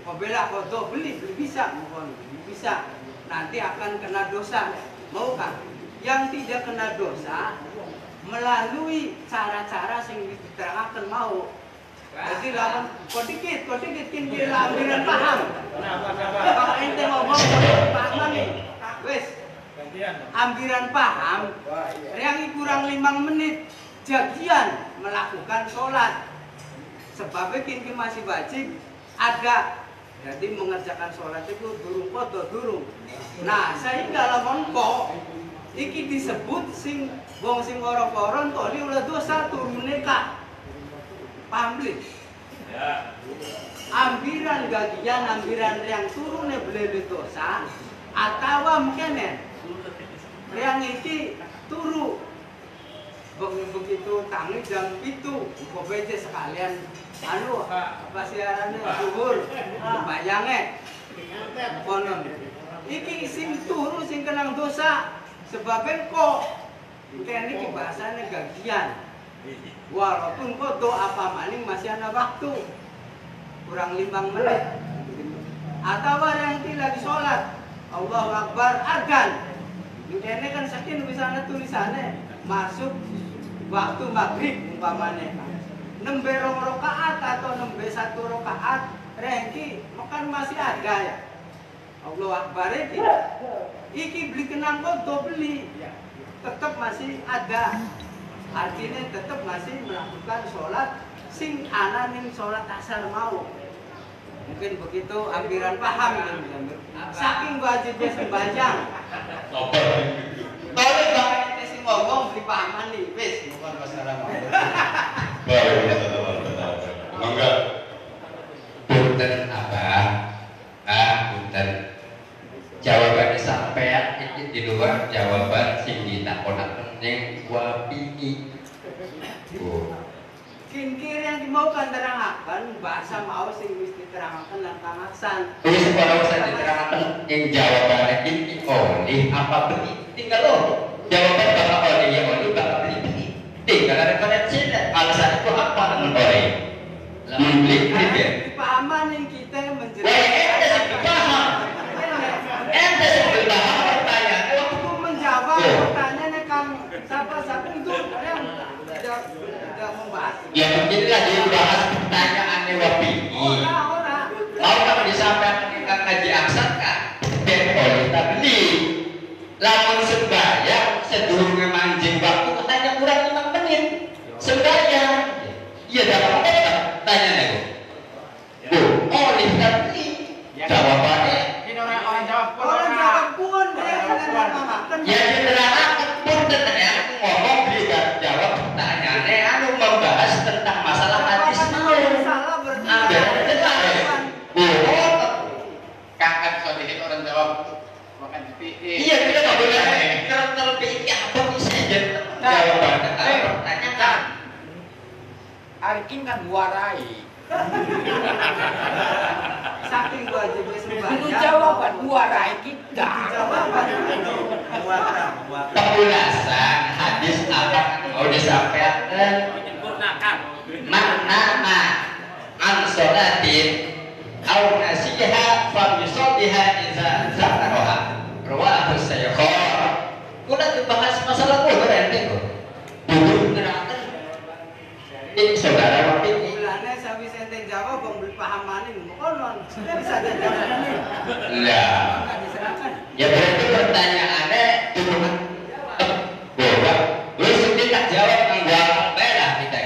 apabila kodo beli bisa nanti akan kena dosa mau kan yang tidak kena dosa melalui cara-cara yang diterangkan mau. Jadi lawan kodikit kini ambiran paham. Kalau ente ngomong paham nih, wes ambiran paham. Yang kurang 5 menit jadian melakukan sholat. Sebabnya kini masih wajib ada. Jadi mengerjakan sholat itu durung. Nah sehingga lawan kok iki disebut sing wong sing ora-ora toli ulah dosa turune kak. Paham belum? Ya. Ambiran gagian, ambiran yang turunnya beli dosa, atau mungkin yang ini turu. Begitu tangi jam itu, bebeje sekalian. Anu, apa siarannya zuhur, bayangnya. Konon. Iki sing turu sing kenang dosa, sebabnya kok. Ini bahasanya gagian. Walaupun kok doa apa maning masih ada waktu kurang 5 menit atau yang tidak sholat Allahu Akbar argan ini kan saking bisa ada tulisannya masuk waktu maghrib umpamanya nembe 2 rakaat atau nembe 1 rakaat rengki makan masih ada ya Allahu Akbar iki beli kenang kok beli tetap masih ada. Artinya tetap masih melakukan sholat sing ana ning sholat asar mau. Mungkin begitu ambiran paham saking wajibnya sembahyang. Tolong bang ente sing ngomong beli pahaman nih, wis bukan masalah mau. Mangga. Punten Abah. Punten. Jawabannya sampean iki di luar jawaban sing ditakonaken ning wapini. Kinkir yang dimaukan terangkan bahasa mau sing wis diterangkan lan kamasan. Wis ora usah diterangkan ing jawabannya iki oleh apa beli tinggal lo. Jawaban bakal oleh ya oleh bakal beli. Tinggal referensi alasan itu apa dengan oleh. Beli dia. Pahaman yang kita menjelaskan. Paham. Ente sebut paham pertanyaan. Waktu menjawab pertanyaannya Kang siapa itu yang tidak membahas. Ya mungkin lagi bahas pertanyaannya wapini. Ora. Mau kan disampaikan ke ngaji aksar kan? Dan oleh tak beli. Lamun sembahyang sedurunge manjing waktu hanya kurang 5 menit. Sembahyang. Iya dapat tanya nego. Bu, oleh tak beli. Jawabannya Orang jawab Orang jawab pun ya diterangkan pun tentang ngomong dia jawab pertanyaannya anu membahas tentang masalah hadis mau. salah Ada kakak sodikin orang jawab makan jadi iya kita nggak boleh terlebih ini apa bisa jadi jawabannya kalau pertanyaan Arkin kan warai saking wajibnya sembahyang. itu jawaban warai kita Jawaban pembulasan hadis apa mau disampaikan Menyempurnakan. makna an sholatin au nasiha fa yusalliha idza zakaraha rawahu sayyikhah kula dibahas masalah kulo ente kok duduk nerangkan ini saudara wakil bulannya sawi senten jawab bang beli pahamanin konon sudah bisa jawab ini. lah Nggak diserahkan. ya berarti pertanyaannya cuma bahwa lu sudah tak jawab enggak apa lah kita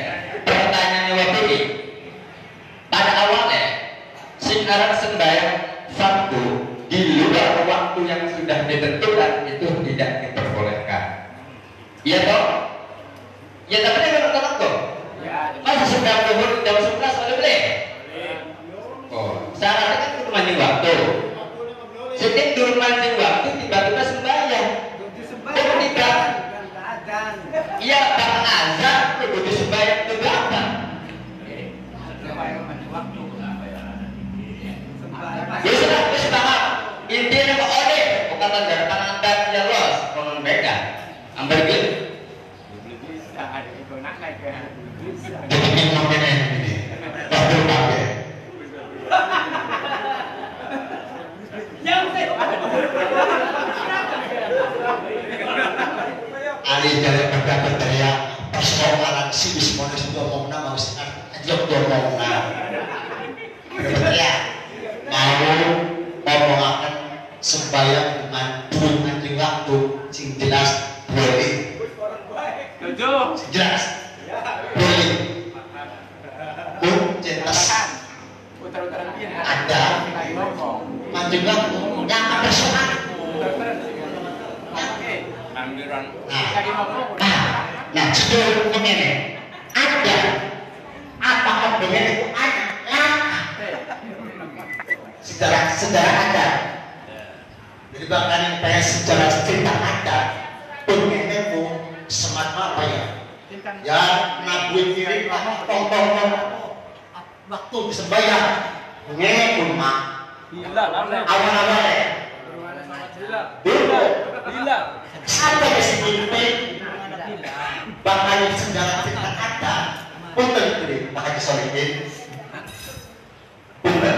pertanyaannya waktu ini pada awalnya sekarang sembahyang fardu di luar waktu yang sudah ditentukan itu tidak diperbolehkan iya toh ya tapi kan kok masa sedang duhur jam 11 boleh oh syaratnya kan kudu mancing waktu setiap durung mancing waktu tiba-tiba sembahyang Kudu sembahyang bukan keadaan. iya karena azan kudu sembahyang itu apa sembahyang waktu alih daripada berteriak persoalan si bismonis ngomongna mau ajak ngomongna berteriak mau ngomongaken sembahyang dengan durungan di waktu sing jelas boleh jelas boleh jelas ada manjung waktu yang ada soal nah judul ini ada apakah dengan itu ada sejarah ada jadi bahkan yang kayak sejarah cerita ada pun ini bu semat apa ya ya nabuin diri tong waktu disembahyang ngepun mak awal-awal ya bila sampai ke sini bahkan sejarah cerita ada punten ini bahkan disolihin punten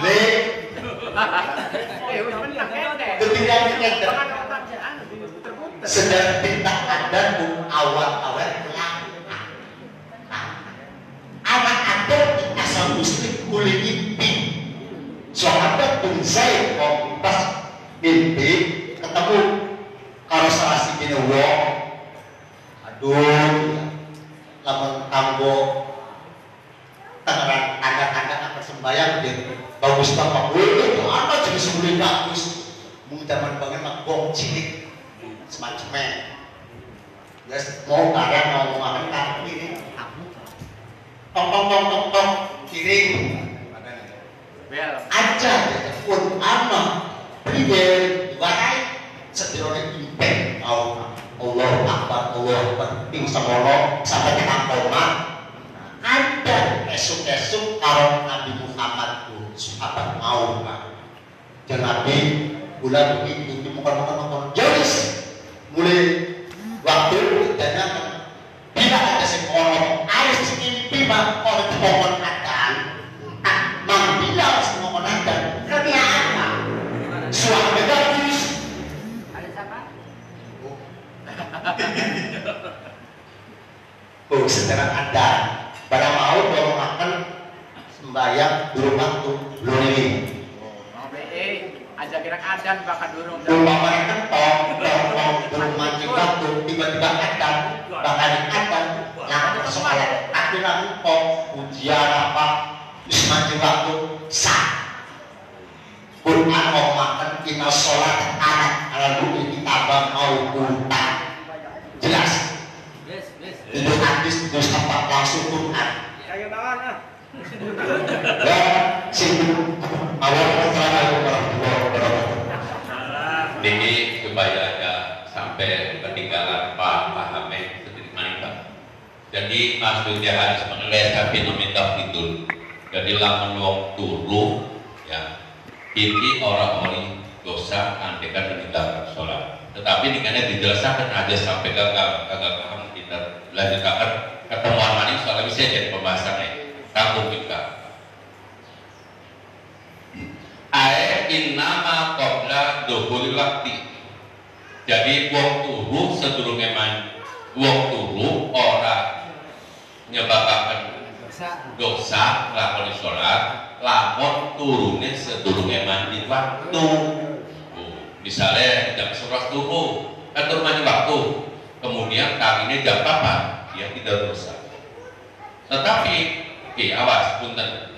le ketika sedang bintang ada awal-awal anak ada asal muslim boleh mimpi sahabat pun saya pas mimpi ketemu karo salah si bini wong aduh lamun kanggo tangan anak-anak apa sembahyang deh bagus bapak itu apa jenis sebelum bagus mungkin zaman banget mak bong cilik semacamnya ya mau karang mau makan kaki ini tong kiri aja pun anak pribadi warai sederhana impen Allah Akbar ping semono sampai ke koma ada esuk-esuk karo Nabi Muhammad tuh sahabat mau pak dan Nabi bulan ini makan jauh mulai waktu dan bila ada sekolah harus mimpi mak orang pohon adan mang bila semua adan kerja apa suami bagus ada siapa oh sekarang ada pada mau kalau makan sembahyang belum waktu belum ini aja kira adan bakal durung makan belum maju waktu tiba-tiba adan bakal adan yang persoalan akhirnya kok ujian apa terus maju waktu sah pun mau makan kita sholat anak kalau ini tabang mau punta jelas itu hadis terus apa langsung Quran kayak banget ah ya sibuk awal ini supaya ada sampai ketinggalan Pak Hamid sedikit manika. Jadi maksudnya hadis mengenai tapi meminta tidur. Jadi lamun wong turu ya ini orang-orang dosa andekan meninggalkan sholat. Tetapi ini karena dijelaskan aja sampai gagal paham kita lanjutkan ketemuan manis soalnya bisa jadi pembahasannya. Kamu kita. Ae innama qabla duhul waktu. Jadi wong turu sedurunge wong turu ora nyebabaken dosa lakoni sholat lakon turune sedurunge mandi waktu. Misalnya jam 11 turu kan turun mandi waktu kemudian kawinnya jam 8 dia tidak dosa. Tetapi awas punten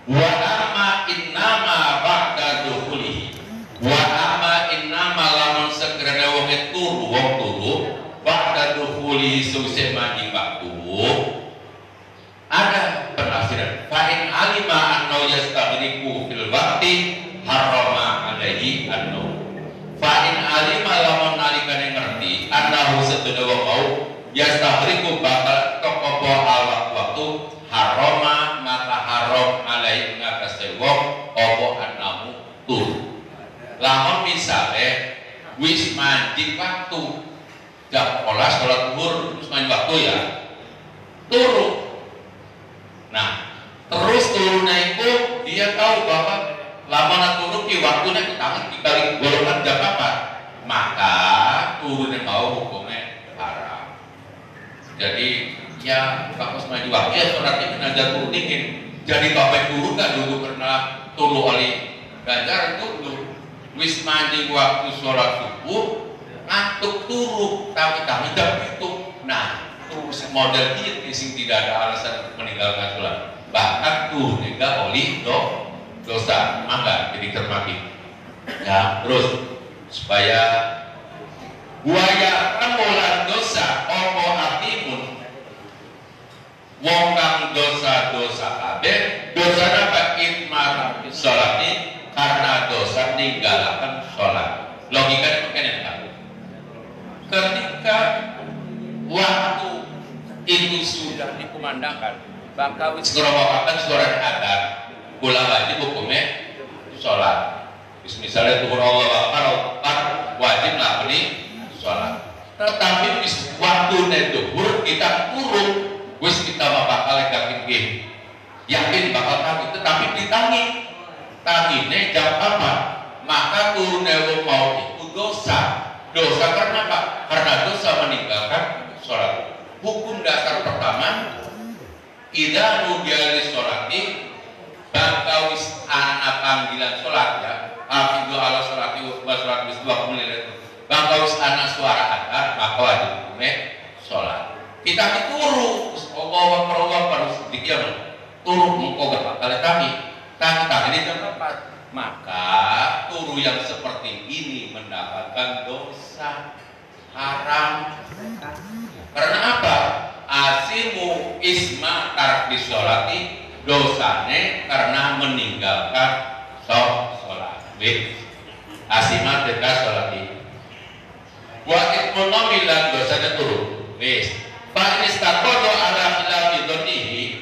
wa amma innama ba'da dukhuli wa amma innama lamun segera wong turu ba'da dukhuli suse mandi waktu ada penafsiran fa in alima anna yastaghriqu fil waqti harrama alaihi annahu fa in alima lamun nalikane ngerti annahu sedene wong mau yastaghriqu bakal tokopo al waktu harrama maka haram alaihi ngatasi wong opo annahu tur lamun misale wis mandi waktu jam 12 sholat zuhur terus mandi waktu ya turu. Nah, terus turunnya itu dia tahu bahwa lama turu di waktunya kita dibalik golongan jam apa maka turunnya mau hukumnya haram. Jadi ya bagus maju waktu ya surat ini aja turun dingin. Jadi topeng turun kan dulu karena turu oleh ganjar itu wis mandi waktu sholat subuh ngantuk turu tapi jam itu. Nah terus model ini sing tidak ada alasan untuk meninggalkan sholat. Bahkan turun juga oleh dosa maka jadi termati. Ya terus supaya buaya kamulan dosa opo atimun wong kang dosa kabeh dosa apa itmar sholati karena dosa ninggalakan sholat. Logikanya makanya kan ketika waktu itu sudah dikumandangkan maka wis ngrungokaken suara adzan kula wajib hukumnya sholat. Misalnya tuhur Allah wajib lah ini sholat. Tetapi waktu tuhur kita turun, wis kita bakal yakin bakal kami. Tetapi ditangi, tangine jam apa? Maka turunnya mau itu dosa. Dosa karena apa? Karena dosa meninggalkan sholat. Hukum dasar pertama, idza nudiya lis-sholati bangka wis ana panggilan sholat ya. Hafizu ala sholati wa sholat biswa kumulil bangka wis ana suara adzan maka wajib hukumnya sholat. Kita turu Allah harus dikiam turu mengko bakal kami ini jam 4 maka turu yang seperti ini mendapatkan dosa haram. Karena apa? Asimu isma tarki sholati dosane karena meninggalkan sholat. Asima dekat sholati wa itmunomilan dosanya turun wis fa'istaqodo ala khilafi dhonihi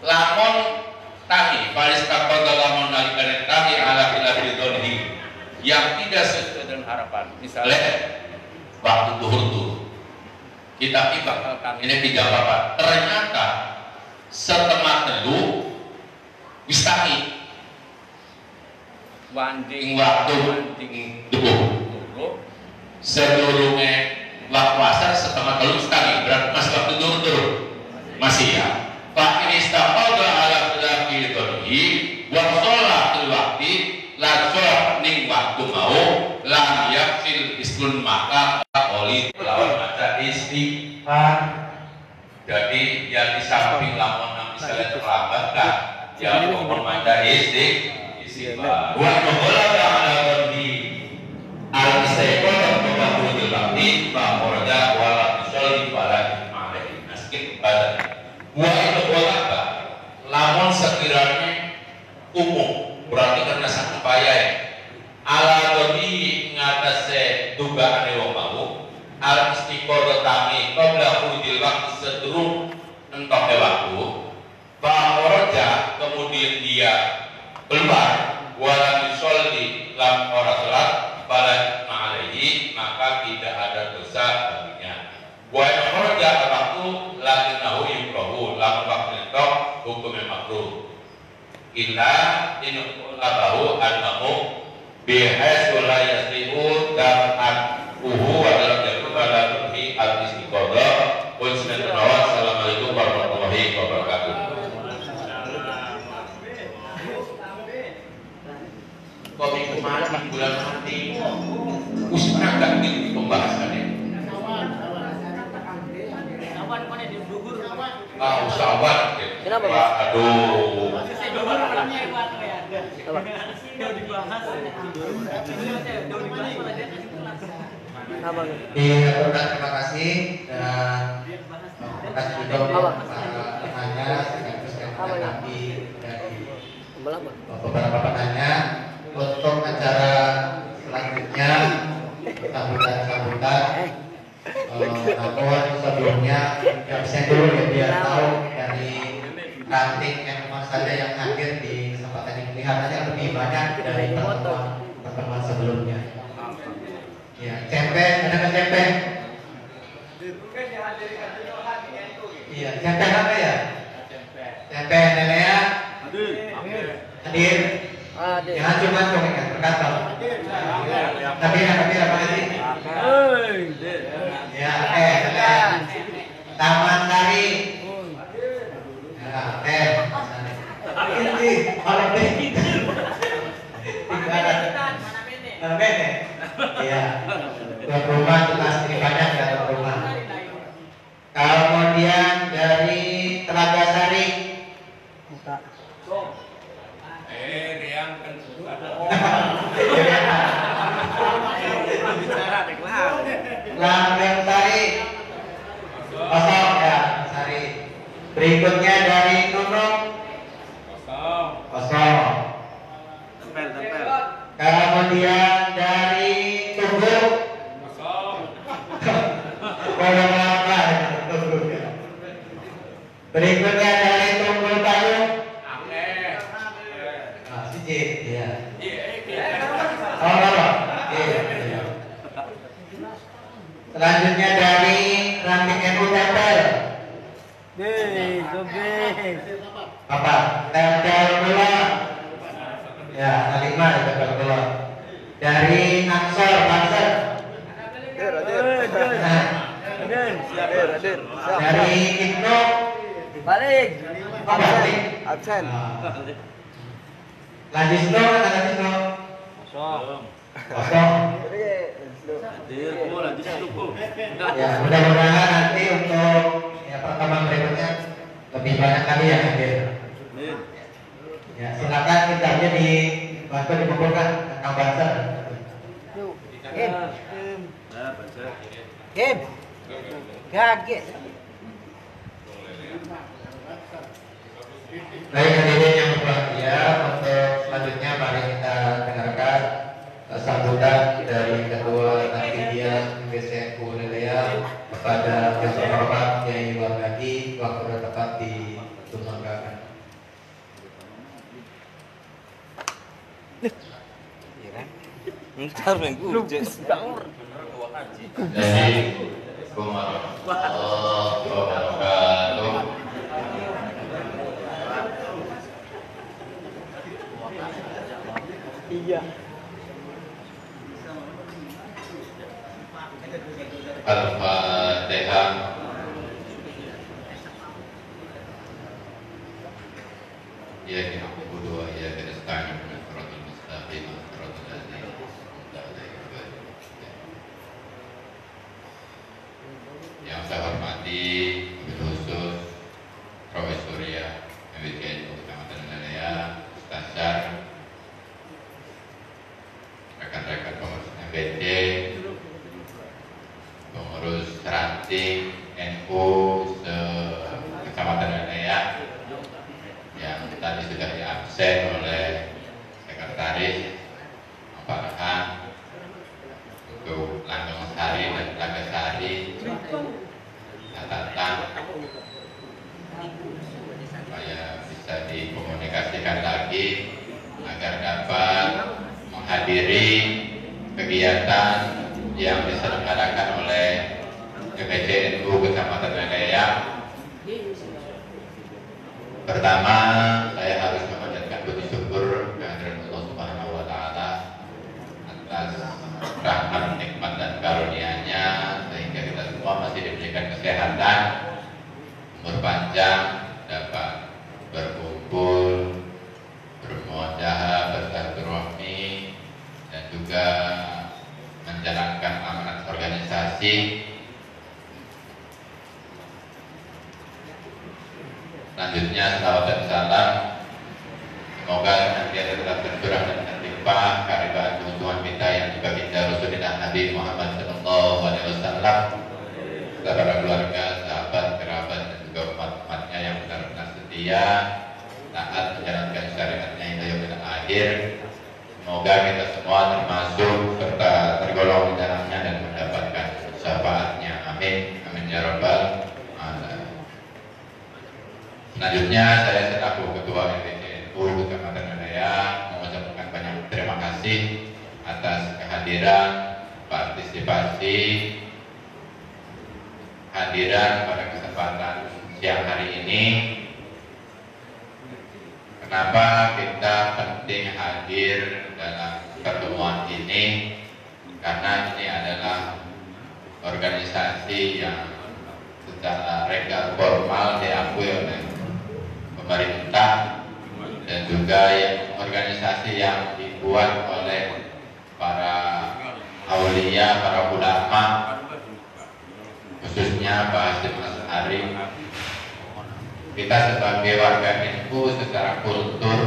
lamun tangi fa'istaqodo lamun nalikane tangi ala khilafi dhonihi yang tidak sesuai dengan harapan. Misalnya waktu duhur tuh kita bakal tangi ini tidak apa-apa ternyata setengah teluh wis tangi wanding waktu wanding duhur sedurunge waktu asar setengah teluh sekali berarti masih waktu duhur masih ya fa in istaqada ala khilafi dhonihi wa sholatul waqti la sholat ning waktu mau lam yaksil islun maka oli lawan maca istighfar. Jadi yang di samping lamun misalnya terlambat kan ya mau maca istighfar wa qala ala rabbi al-istighfar qabla waqti fa kharaja wa la tusalli fala ma'alaihi naskin pada wa qala lamun sekiranya umum berarti karena sang upaya ala rabbi ngatasé dugaane wong mau al-istighfar tami qabla khurujil waqti sedurung entok waktu fa kharaja kemudian dia keluar wala yusolli lam ora salat bala ma'alaihi maka tidak ada dosa baginya. Wa kharaja waktu lakinahu yukrahu lam waktu itu hukumnya makruh illa in labahu annahu bihaitsu la yaslihu dan uhu adalah jatuh pada tuhi al-istiqodah. Assalamualaikum warahmatullahi wabarakatuh. Kopi kemarin bulan mati usah agak di pembahasannya usahawan kenapa Pak? Aduh terima kasih dan terima kasih juga para penanya sekaligus kami dari beberapa penanya. Untuk acara selanjutnya sambutan namun sebelumnya absen dulu ya biar tahu dari ranting yang saja yang hadir di kesempatan ini kelihatannya lebih banyak dari pertemuan sebelumnya. Ya, cempe, ada nggak cempe? Iya, cempe apa ya? Cempe Nenea? Hadir. Jangan cuma cuma berkata. Tapi apa lagi? Ya, Taman Sari. Ya, ini oleh Bene. Iya. Tuan rumah tugas ini banyak ya tuan rumah. Kemudian dari Telaga Sari. Riang kan suka. Langgeng Sari. Kosong ya Sari. Berikutnya dari Nunung. Kosong. Kemudian dari Tugu. Berikutnya dari Tunggul Payung. Siji, ya. Iya. Selanjutnya dari Ranting NU Tempel. Apa? Tempel Gula. Ya, kelima Tempel Gula. Dari Ansor Banser. Dari Ibnu Balik. absen. Lajisno kan Lajisno. Kosong. Ya, mudah-mudahan nanti untuk ya pertemuan berikutnya lebih banyak kali yang hadir. Ya, silakan kitabnya dibantu dikumpulkan Kang Banser. Game. Kaget. Baik hadirin yang berbahagia, untuk selanjutnya mari kita dengarkan sambutan dari Ketua Nafidia BCNU Lelea kepada yang terhormat Kiai Wardadi waktu tepat di Tumanggakan. Assalamualaikum warahmatullahi wabarakatuh. Iya. Al-Fatihah. Ya na'budu wa iyyaka nasta'in ihdinas siratal mustaqim siratal ladzina an'amta 'alaihim. Yang saya hormati khusus Profesor Surya MBKNU Kecamatan Lelea, Ustazar, rekan-rekan pengurus MBC, pengurus ranting NU Kecamatan Lelea yang tadi sudah diabsen oleh sekretaris Pak Rehan untuk Langgeng Sari dan Telaga Sari, catatan supaya bisa dikomunikasikan lagi agar dapat menghadiri kegiatan yang diselenggarakan oleh MBC NU Kecamatan Lelea. Pertama, saya harus memanjatkan puji syukur kehadiran Allah Subhanahu wa Ta'ala atas rahmat, nikmat dan karunia-Nya sehingga kita semua masih diberikan kesehatan, umur panjang, dapat berkumpul, bermuajaah, bersilaturahmi, dan juga menjalankan amanat organisasi. Selanjutnya salawat dan salam semoga senantiasa tetap tercurah dan terlimpah keharibaan kebutuhan kita yang dibaginda Rasulullah Nabi Muhammad SAW, saudara keluarga, sahabat, kerabat, dan juga umat-umatnya yang benar-benar setia taat menjalankan syariatnya hingga yaumil akhir. Semoga kita semua termasuk serta tergolong di dalamnya dan mendapatkan syafaatnya. Amin. Amin ya rabbal alamin. Selanjutnya saya selaku Ketua MBC NU Kecamatan Lelea mengucapkan banyak terima kasih atas kehadiran, partisipasi, hadiran pada kesempatan siang hari ini. Kenapa kita penting hadir dalam pertemuan ini? karena ini adalah organisasi yang secara legal formal diakui oleh pemerintah dan juga yang organisasi yang dibuat oleh para aulia, para ulama, khususnya Pak Hasyim Asy'ari. Kita sebagai warga NU secara kultur,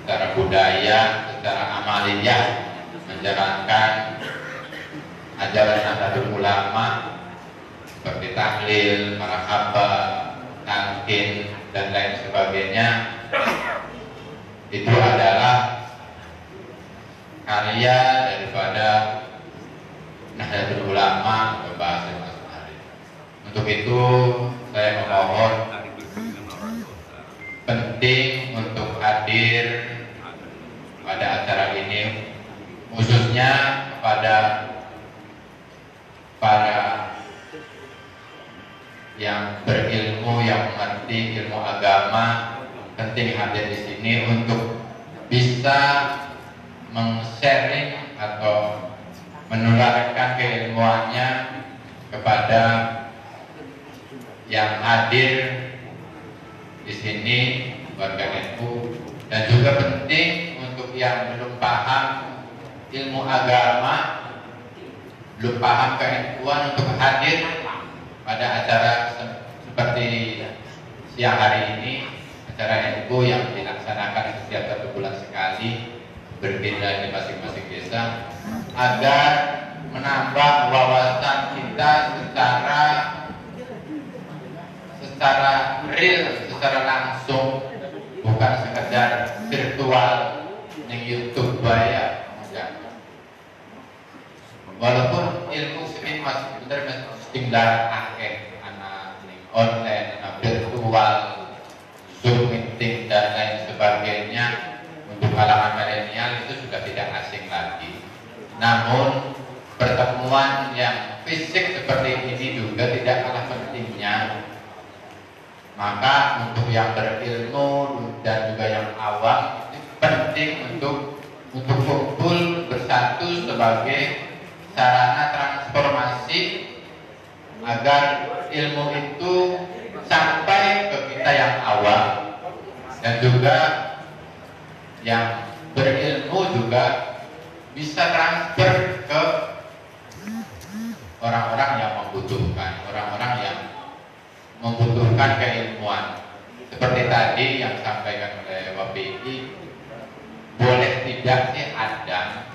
secara budaya, secara amaliyah menjalankan ajaran Nahdlatul Ulama seperti tahlil, marhaban, talqin dan lain sebagainya. Itu adalah karya daripada Nahdlatul Ulama Bapak Hasyim Asy'ari. Untuk itu saya memohon penting untuk hadir pada acara ini, khususnya kepada para yang berilmu, yang mengerti ilmu agama, penting hadir di sini untuk bisa meng-sharing atau menularkan keilmuannya kepada yang hadir di sini warga NU, dan juga penting untuk yang belum paham ilmu agama, belum paham ke-NU-an untuk hadir pada acara seperti siang hari ini, acara NU yang dilaksanakan setiap 1 bulan sekali berpindah di masing-masing desa, agar menambah wawasan kita secara real, secara langsung, bukan sekedar virtual di YouTube ya. Walaupun ilmu sini masih benar tinggal akeh anak online, virtual, Zoom meeting dan lain sebagainya, untuk kalangan milenial itu sudah tidak asing lagi. Namun pertemuan yang fisik seperti ini juga tidak kalah pentingnya. Maka untuk yang berilmu dan juga yang awam, itu penting untuk kumpul bersatu sebagai sarana transformasi agar ilmu itu sampai ke kita yang awam, dan juga yang berilmu juga bisa transfer ke orang-orang yang membutuhkan, orang-orang yang membutuhkan keilmuan. Seperti tadi yang disampaikan oleh WPI, boleh tidak sih ada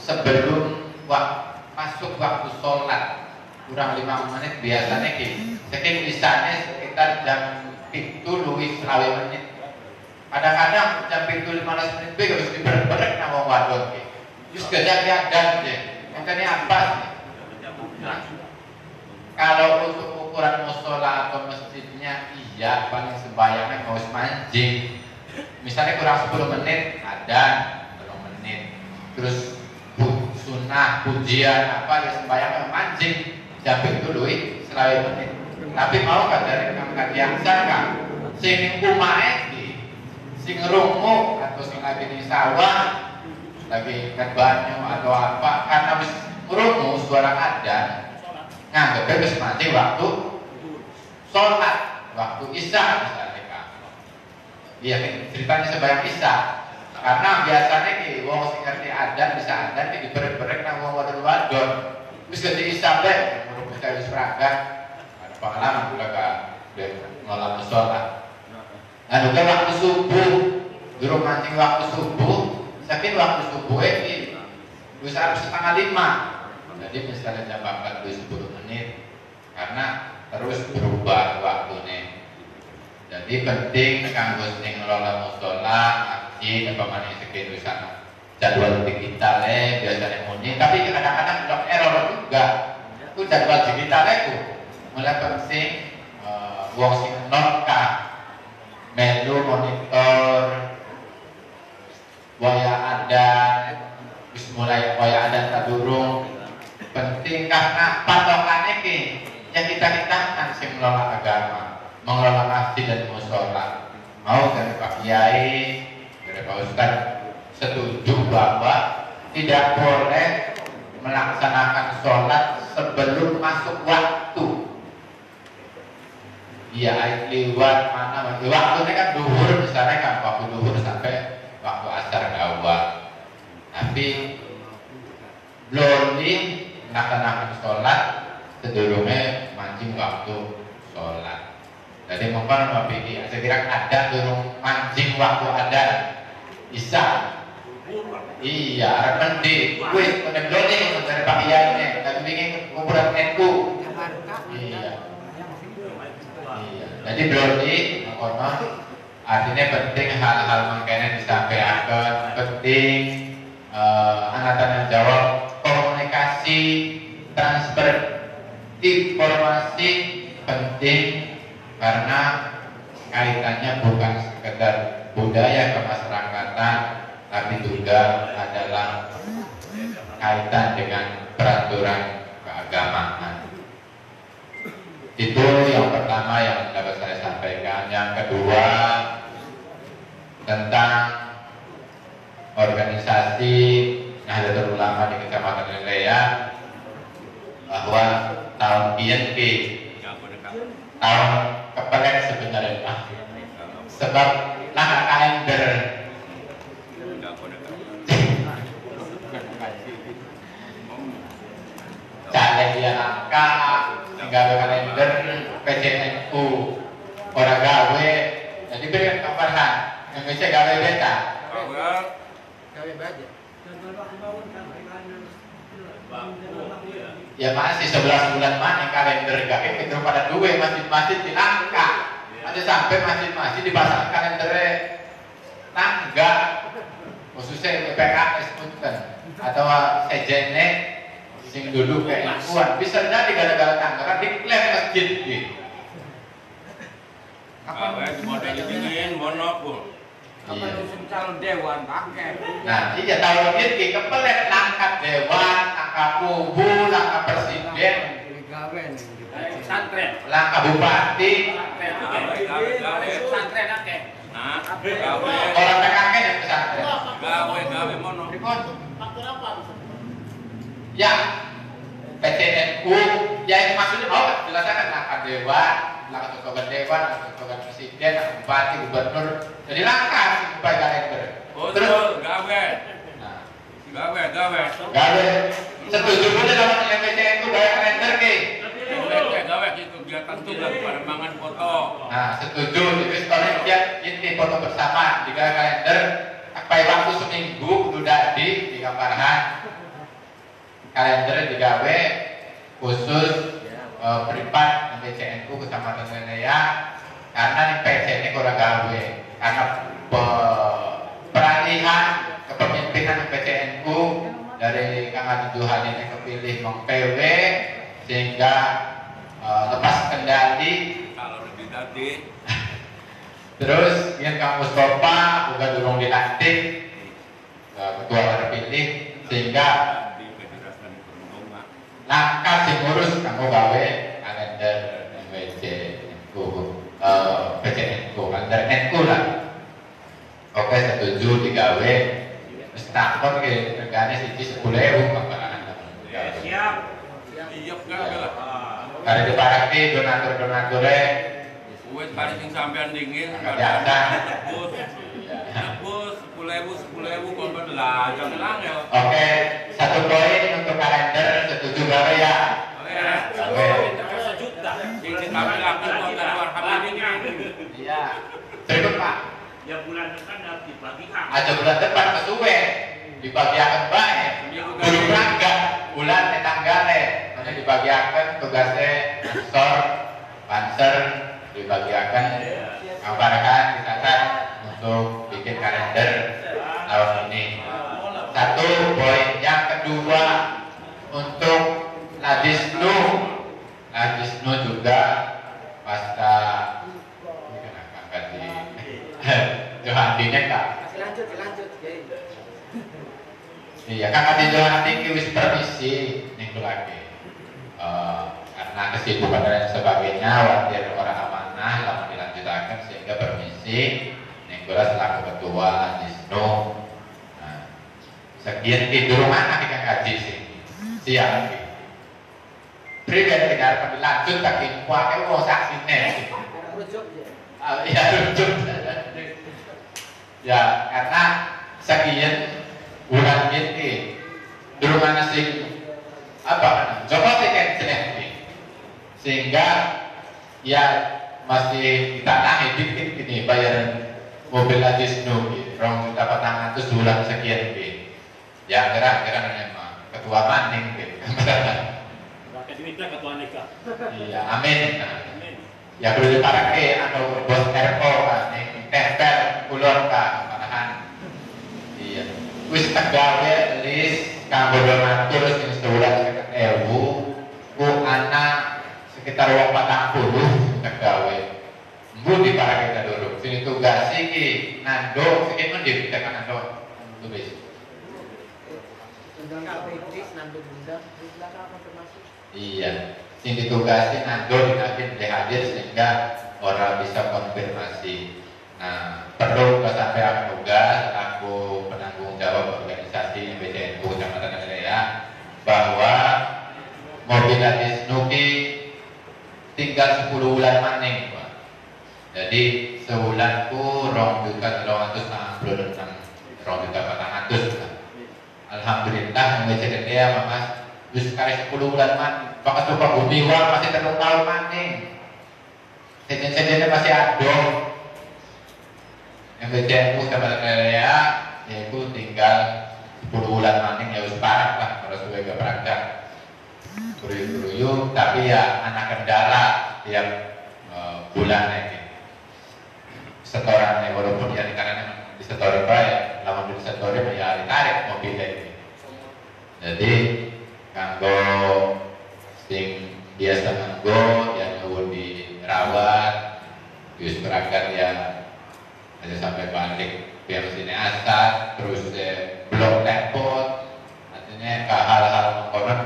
sebelum masuk waktu sholat kurang 5 menit biasanya saking misalnya sekitar jam 7 luwih 20 menit. Kadang-kadang jam 7 15 menit harus diberek-berek nama wadon terus gajah kiadan deh. Makanya apa sih? Nah, kalau untuk ukuran musola atau masjidnya, iya paling sembahyangnya harus mancing. Misalnya kurang 10 menit ada 10 menit. Terus sunnah, pujian apa ya sembahyang mancing jam 7 luwih 20 menit. Tapi mau kan dari kangkat yang sana sing umae sing rungu atau sing lagi di sawah lagi ikat banyu atau apa, karena habis rungu suara adzan nganggep habis mancing waktu sholat, waktu isya misalnya kan. Iya ceritanya sembahyang isya, karena biasanya ki wong sing ngerti adzan bisa adzan ki diberek-berek nang wong wadon-wadon wis ganti isya bae urung bisa wis pragat. Ada pengalaman kula ka ngolah sholat. Anu kan waktu subuh, durung mancing waktu subuh, saking waktu subuh ini wis 4:30. Jadi misalnya jam 4 10 menit, karena terus berubah waktunya. Jadi penting kanggo sing ngelola mushola, masjid, apa mana sekian sana jadwal digital biasanya muni, tapi kadang-kadang ada error juga. Itu jadwal digital itu mulai penting wong sing nonka melu monitor waya adan, wis mulai waya adan kadurung penting karena patokannya ki yang kita kan sing mengelola agama, mengelola masjid dan mushola. Mau dari Pak Kiai, dari Pak Ustadz setuju bahwa tidak boleh melaksanakan sholat sebelum masuk waktu. Iya, lewat mana? Waktunya kan duhur, misalnya kan waktu duhur sampai waktu asar awal. Tapi belum melaksanakan sholat sedurungnya mancing waktu sholat. Jadi mungkin memiliki, saya kira ada durung mancing waktu ada bisa. Iya, harap mandi. Wih, pada belum dari Pak Iyane, tapi ingin kuburan NU. Iya. Iya. Jadi belum mengkonon. Artinya penting hal-hal makanya disampaikan, penting anak tanya jawab, komunikasi, transfer informasi penting karena kaitannya bukan sekedar budaya kemasyarakatan, tapi juga adalah kaitan dengan peraturan keagamaan. Itu yang pertama yang dapat saya sampaikan. Yang kedua tentang organisasi Nahdlatul Ulama di Kecamatan Lelea, bahwa tahun kian tahun kepelet sebenarnya Pak, sebab langkah kalender caleg dia angka tinggal kalender PCNU orang gawe, jadi beri kabaran yang bisa gawe beta Gawe baja. ya masih 11 bulan mana kalender gawe itu pada dua masjid-masjid di angka aja sampai masjid-masjid dipasang kalendernya tangga khususnya PKS punten atau sejenek sing dulu kayak kuat bisa jadi gara-gara tangga diklaim masjid gitu. Apa model dingin monopol. Apa usung calon dewan pakai. Nah, iya tahun ini kepelet langkah dewan, langkah kubu, langkah presiden, Santren. langkah bupati, Santren akeh. Nah, orang PKK yang pesantren. gawe mono. Ya, PCNU, ya itu maksudnya mau jelaskan langkah dewan, langkah ketua dewan, langkah ketua presiden, langkah bupati, gubernur. Jadi langkah supaya kalender. Betul, gawe. Nah, Gawe. setuju pun dalam yang PCNU gawe kalender ke. Gawe itu kegiatan tugas perkembangan foto. Nah, setuju. Jadi sekarang dia ini foto bersama di kalender. Apa waktu seminggu sudah di gambaran kalender digawe khusus privat PCNU Kecamatan Lelea karena di PCN kurang gawe karena peralihan kepemimpinan PCNU dari Kang Adi Johan ini kepilih Mong PW sehingga lepas kendali Kalau lebih tadi terus yang Kang Mustafa juga durung dilantik ketua terpilih sehingga langkah sing ngurus kanggo gawe kalender PCNU kalender NU lah. Oke, setuju digawe wis takon ke regane siji 10.000 siap. Siap gawe lah. Kare diparake donatur-donature Wes kali sing sampean dingin biasa. Bos 10.000 kompet lah, jangan langel. Oke, 1 poin untuk kalender setuju gawe ya. Oke. Sejuta. Sing kami lakukan konten warhamah ini. Iya. Cukup Pak. Ya bulan depan harus dibagikan. Ada bulan depan kesuwe dibagiakan baik. Belum rangga bulan tetanggane. Nanti dibagiakan tugasnya ansor, panser dibagiakan kabarkan dicatat untuk bikin kalender tahun ini. 1 poin. Yang kedua untuk Ladisnu juga pasca ini kenapa di Johandi Kak. Lanjut. Iya, Kak Adi Johandi wis permisi minggu lagi. Karena kesibukan dan sebagainya, khawatir orang amanah lama dilanjutkan sehingga permisi minggu selaku ketua Ladisnu. Nah, sekian tidur mana kita ngaji sih siang pribadi tidak lanjut tapi pakai mau saksinya ya rujuk ya karena sekian bulan ini dulu mana sih apa coba tiket sehingga ya masih kita naik dikit ini bayaran mobil aja Snoopy rong dapat tangan itu bulan sekian ya kira-kira memang ketua maning rakyat diminta ketua nikah iya amin ya perlu diparake atau bos RO kan tempel ulur kan malahan iya wis tegawe list kanggo donatur sing sebulan 50.000 ku anak sekitar 40 tegawe mbu diparake kita dulu sini tugas iki nando sing men ditekan nando tulis iya, sing ditugasi nando dinakin hadir sehingga orang bisa konfirmasi. Nah, perlu kesampaian tugas aku penanggung jawab organisasi BCNU Kecamatan Raya bahwa mobil hadis Snoopy tinggal 10 bulan maning, Pak. Jadi sebulanku 2.256 2.400. Alhamdulillah yang BCDA Mas wis kali 10 bulan man pakai coba bumi wah masih terlalu tahun maning sejen-sejennya masih ada yang BCNU sama Raya yaitu tinggal 10 bulan maning ya wis parah lah kalau sudah gak perangkat keruyuk-keruyuk tapi ya anak kendala tiap bulan ini setorannya walaupun ya karena disetorin baik lawan disetorin ya ditarik mobilnya ini jadi kanggo sing biasa kanggo yang nyuwun dirawat wis berangkat ya ada sampai balik biar sini asat terus blok tepot artinya ke hal-hal mengkonon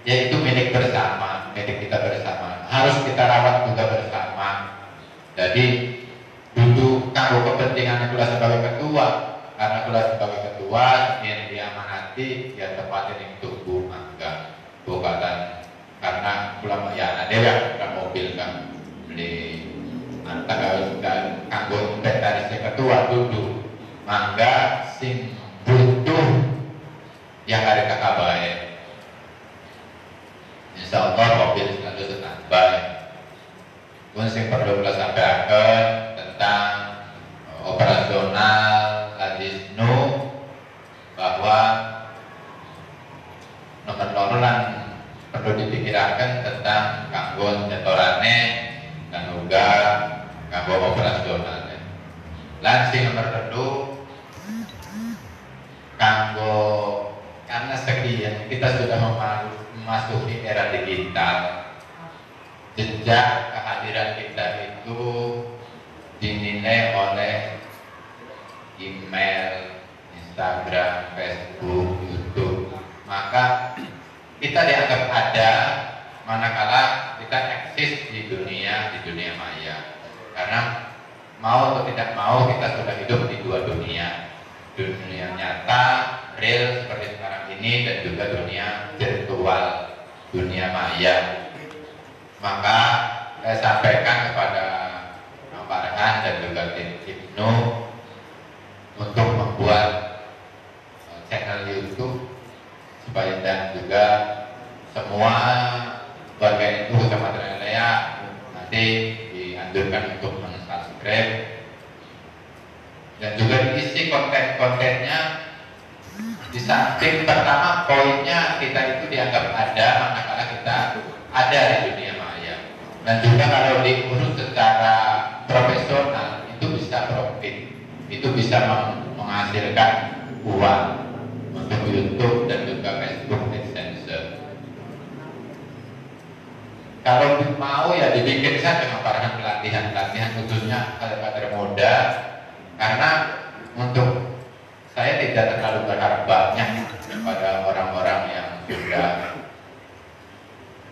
ya itu milik bersama milik kita bersama harus kita rawat juga bersama jadi duduk kanggo kepentingan kula sebagai ketua karena kula sebagai ketua yang diamanati ya tepatin yang tunggu mangga bukan karena kula ya ada yang mobil kan beli antara dan kanggo inventaris ketua duduk mangga sing butuh yang ada kakak baik insya Allah mobil selalu standby pun sing perlu kula sampaikan tentang operasional Hadisnu bahwa nomor lorulan perlu dipikirkan tentang kanggo nyetorane dan juga kanggo operasionalnya. Lansing nomor 2 kanggo karena sekian kita sudah memasuki era digital jejak kehadiran kita itu dinilai oleh email, Instagram, Facebook, YouTube. Maka kita dianggap ada manakala kita eksis di dunia maya. Karena mau atau tidak mau kita sudah hidup di dua dunia. Dunia nyata, real seperti sekarang ini dan juga dunia virtual, dunia maya. Maka saya sampaikan kepada Farhan dan juga tim Ibnu untuk membuat channel YouTube supaya dan juga semua warga itu Kecamatan Raya nanti dianjurkan untuk mensubscribe dan juga diisi konten-kontennya di samping pertama poinnya kita itu dianggap ada manakala kita ada di dunia maya dan juga kalau diurus secara profesional itu bisa profit, itu bisa menghasilkan uang untuk YouTube dan juga Facebook AdSense. Kalau mau ya dibikin saja dengan pelatihan khususnya kader-kader muda karena untuk saya tidak terlalu berharap banyak kepada orang-orang yang sudah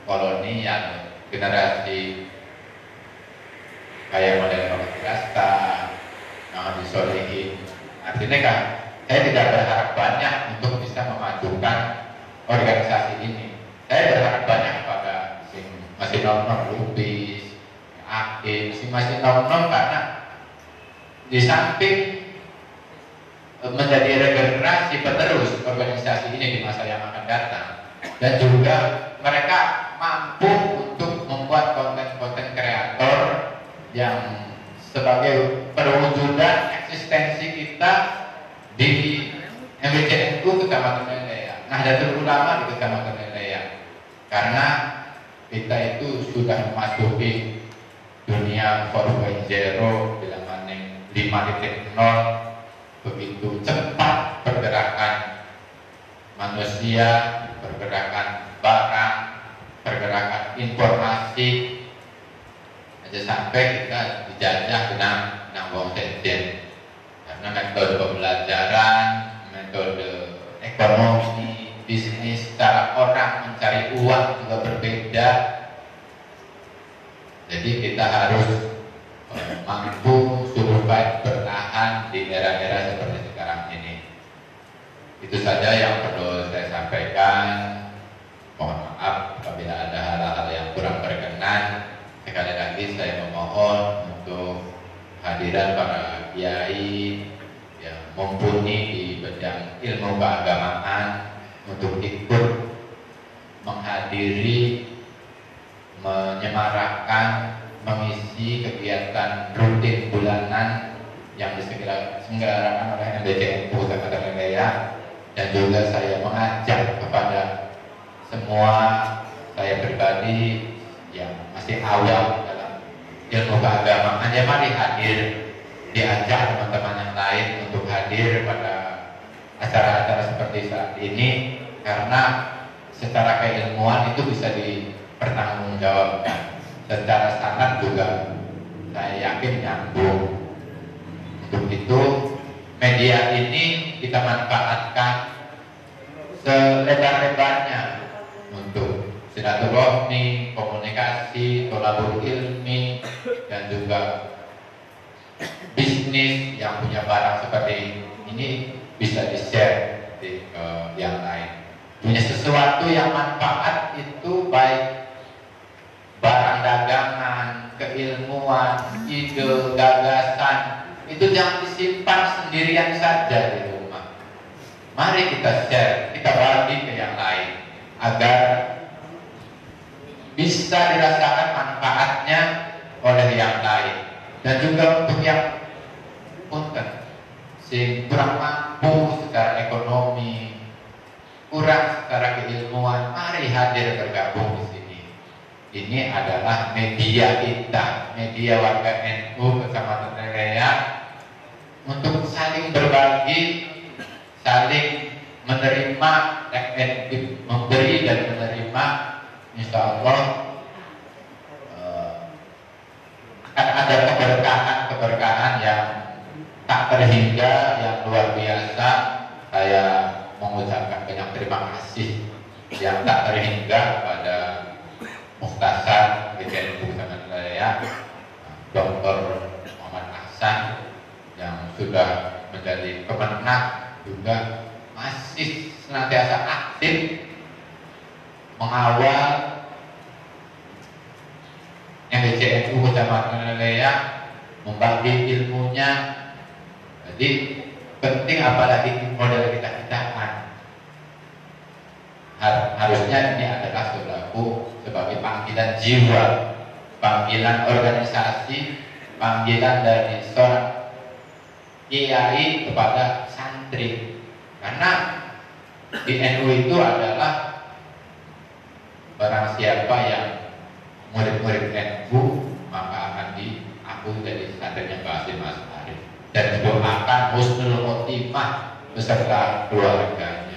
koloni yang generasi kayak model Rasta, yang disolehin. Artinya kan saya tidak berharap banyak untuk bisa memajukan organisasi ini. Saya berharap banyak kepada masih nom-nom Lubis, Akim, masih nom-nom, karena di samping menjadi regenerasi penerus organisasi ini di masa yang akan datang, dan juga mereka mampu untuk membuat konten-konten kreator yang sebagai perwujudan eksistensi kita di MBCNU Kecamatan Leleang, Nahdlatul Ulama di Kecamatan Leleang, karena kita itu sudah memasuki dunia 4.0 bila maning 5.0, begitu cepat pergerakan manusia, pergerakan barang, pergerakan informasi, aja sampai kita dijajah dengan wong sejen. Karena metode pembelajaran, metode ekonomi, bisnis, cara orang mencari uang juga berbeda. Jadi kita harus mampu survive, bertahan di era-era seperti sekarang ini. Itu saja yang perlu saya sampaikan. Mohon maaf apabila ada hal-hal yang kurang berkenan. Sekali lagi saya memohon untuk hadiran para kiai yang mumpuni di bidang ilmu keagamaan untuk ikut menghadiri, menyemarakkan, mengisi kegiatan rutin bulanan yang diselenggarakan oleh MBCNU Kecamatan Leleang. Dan juga saya mengajak kepada semua, saya pribadi yang masih awam dalam ilmu keagamaan, ya mari hadir, diajak teman-teman yang lain untuk hadir pada acara-acara seperti saat ini, karena secara keilmuan itu bisa dipertanggungjawabkan, secara sanad juga saya yakin nyambung. Untuk itu media ini kita manfaatkan selebar-lebarnya untuk silaturahmi, komunikasi, tolabul ilmi, dan juga bisnis yang punya barang seperti ini bisa di-share ke yang lain. Punya sesuatu yang manfaat itu baik barang dagangan, keilmuan, ide, gagasan, itu jangan disimpan sendirian saja di rumah. Mari kita share, kita bagi ke yang lain agar bisa dirasakan manfaatnya oleh yang lain. Dan juga untuk yang punten sing kurang mampu secara ekonomi, kurang secara keilmuan, mari hadir bergabung di sini. Ini adalah media kita, media warga NU Kecamatan Leleang, untuk saling berbagi, saling menerima, memberi dan menerima. Insya Allah akan ada keberkahan yang tak terhingga, yang luar biasa. Saya mengucapkan banyak terima kasih yang tak terhingga kepada Mukhtasar BCNU Kecamatan Leleang, Dr. Muhammad Ahsan, yang sudah menjadi pemenang, juga masih senantiasa aktif mengawal MBCNU Kecamatan Leleang, membagi ilmunya. Jadi penting, apalagi model kita-kitaan. Harusnya ini adalah sebagai panggilan jiwa, panggilan organisasi, panggilan dari seorang kiai kepada santri. Karena di NU itu adalah barang siapa yang murid-murid NU, maka akan diakui jadi santrinya Pak Mas Arif, dan didoakan husnul khotimah beserta keluarganya.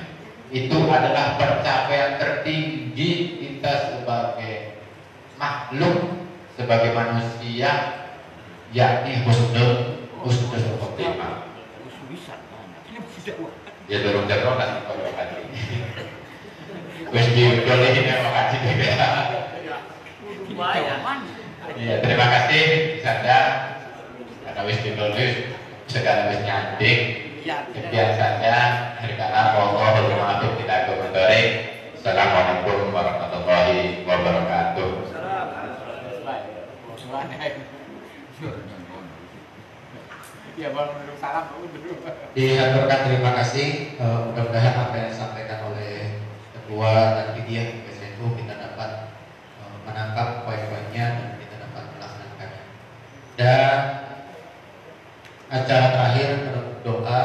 Itu adalah pencapaian tertinggi kita sebagai makhluk, sebagai manusia, yakni husnul khotimah. Ya dorong kasih provokasi. Wis diudolehin provokasi juga. Iya, terima kasih Sanda, karena wis diudolehin segala wis nyandik. Sekian saja. Karena wallahu a'lam bishawab. Assalamualaikum warahmatullahi wabarakatuh. Diaturkan terima kasih. Mudah-mudahan apa yang disampaikan oleh Ketua dan Pidya BSNU kita dapat menangkap poin-poinnya dan kita dapat melaksanakannya. Dan acara terakhir menurut doa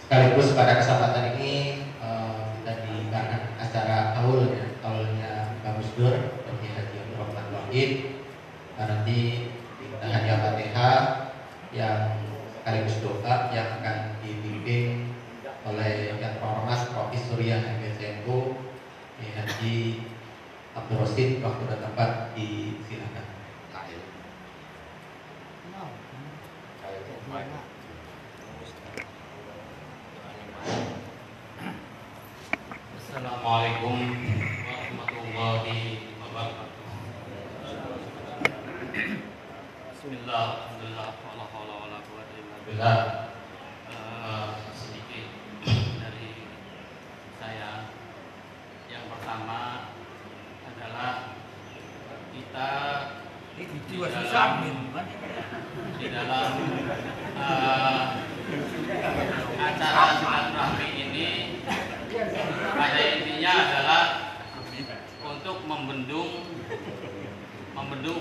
sekaligus pada kesempatan ini kita dikarenakan acara aulnya Pak Musdur Dr. Haji Abdul Rahman Wahid. Nanti kita hadiah Fatihah yang sekaligus doa yang akan dipimpin oleh Yang Terhormat Prof. Surya MBCNU Haji Abdul Rosid. Waktu dan tempat disilakan. Assalamualaikum warahmatullahi wabarakatuh. Bismillah, alhamdulillah, wala haula wala quwwata illa billah. Sedikit dari saya. Yang pertama adalah kita di dalam acara silaturahmi ini pada intinya adalah untuk membendung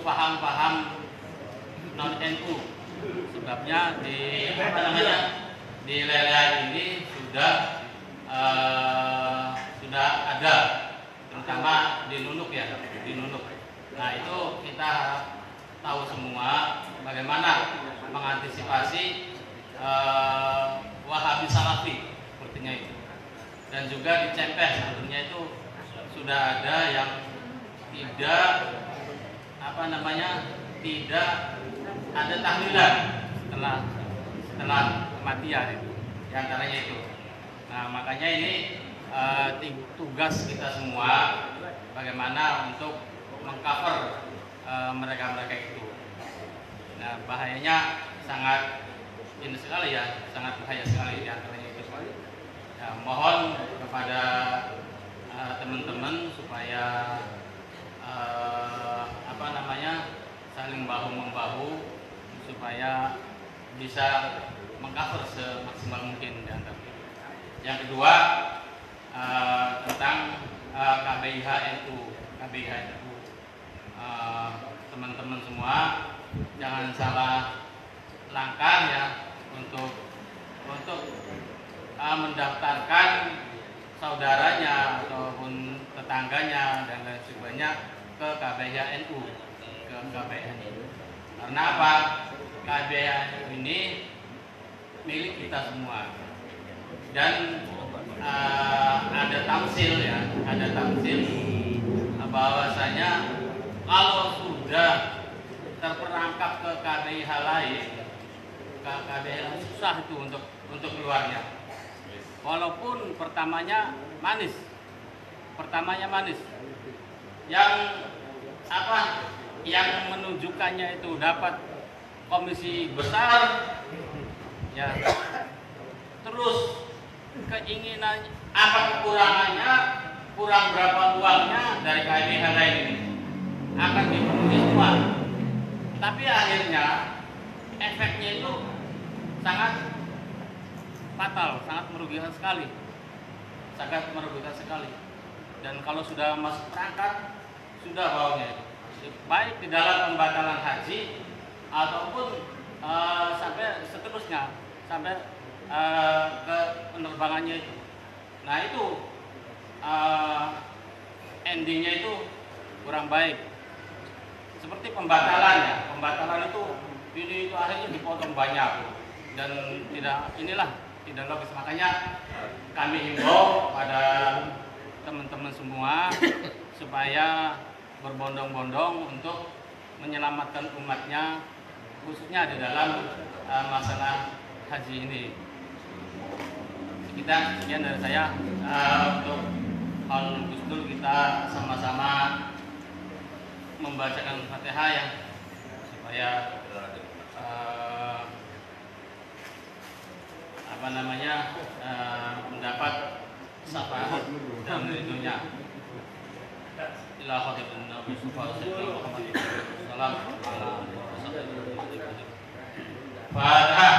paham-paham non NU. Sebabnya di di Lelai ini sudah ada, terutama di Nunuk ya, di Nunuk. Nah itu kita tahu semua bagaimana mengantisipasi Wahabi Salafi sepertinya itu. Dan juga di Cempeh artinya itu sudah ada yang tidak tidak ada tahlilan setelah kematian itu, di antaranya itu. Nah makanya ini tugas kita semua bagaimana untuk mengcover mereka-mereka itu. Nah bahayanya sangat ini sekali ya, sangat bahaya sekali di antaranya itu. Ya, mohon kepada teman-teman supaya saling bahu membahu supaya bisa mengcover semaksimal mungkin di antaranya. Yang kedua tentang KBIH NU. Teman-teman semua jangan salah langkah ya untuk mendaftarkan saudaranya ataupun tetangganya dan lain sebagainya ke KBIH NU, ke KBIH NU. Karena apa? KBIH NU ini milik kita semua. Dan ada tamsil ya, ada tamsil bahwasanya kalau sudah terperangkap ke KBIH lain, KBIH susah itu untuk keluarnya. Walaupun pertamanya manis, yang menunjukkannya itu dapat komisi besar, ya terus keinginan apa kekurangannya, kurang berapa uangnya dari KBIH lain ini akan dipenuhi semua. Tapi akhirnya efeknya itu sangat fatal, sangat merugikan sekali, Dan kalau sudah masuk perangkat, sudah baunya itu, baik di dalam pembatalan haji ataupun sampai seterusnya, sampai ke penerbangannya itu. Nah itu endingnya itu kurang baik. Seperti pembatalan ya, pembatalan itu akhirnya dipotong banyak dan tidak logis. Makanya kami himbau pada teman-teman semua supaya berbondong-bondong untuk menyelamatkan umatnya, khususnya di dalam masalah haji ini. Sekian dari saya. Untuk hal Gusdul kita sama-sama membacakan Fatihah ya, supaya mendapat syafaat dalam dunia. Ila khatibun Nabi sallallahu alaihi wasallam. Fatihah.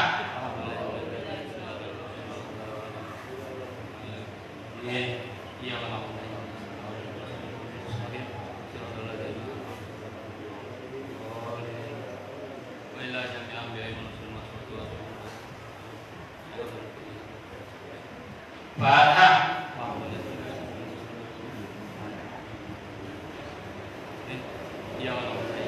Iya kalau Fatihah. Iya kalau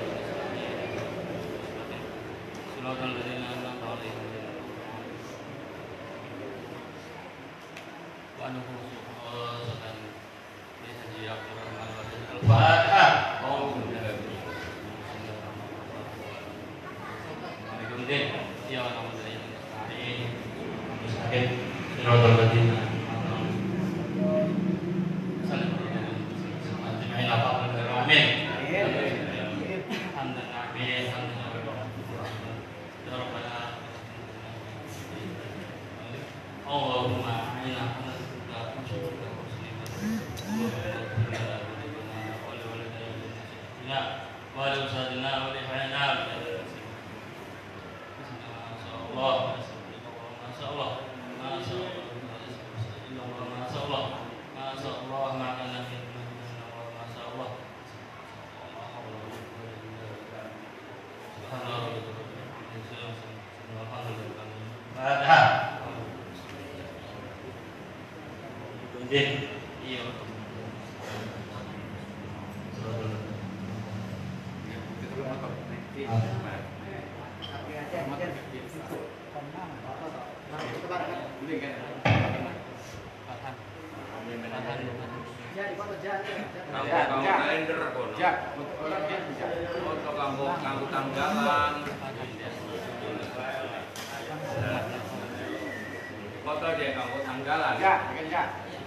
foto dia kamu tanggalan.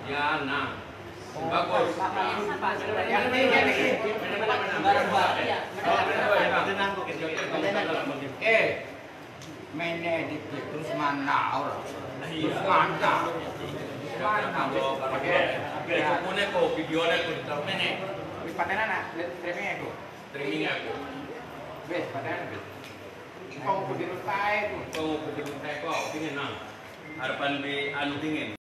Ya, nah. Bagus. Mainnya edit terus mana orang? Terus mana? Kalau pakai punya kok videonya kok diterusnya. Wis patenan nak, streaming aku. Streaming aku. Wis patenan. Kau pergi rutai tu. Kau pergi rutai kau, dingin nang. Harapan di anu dingin.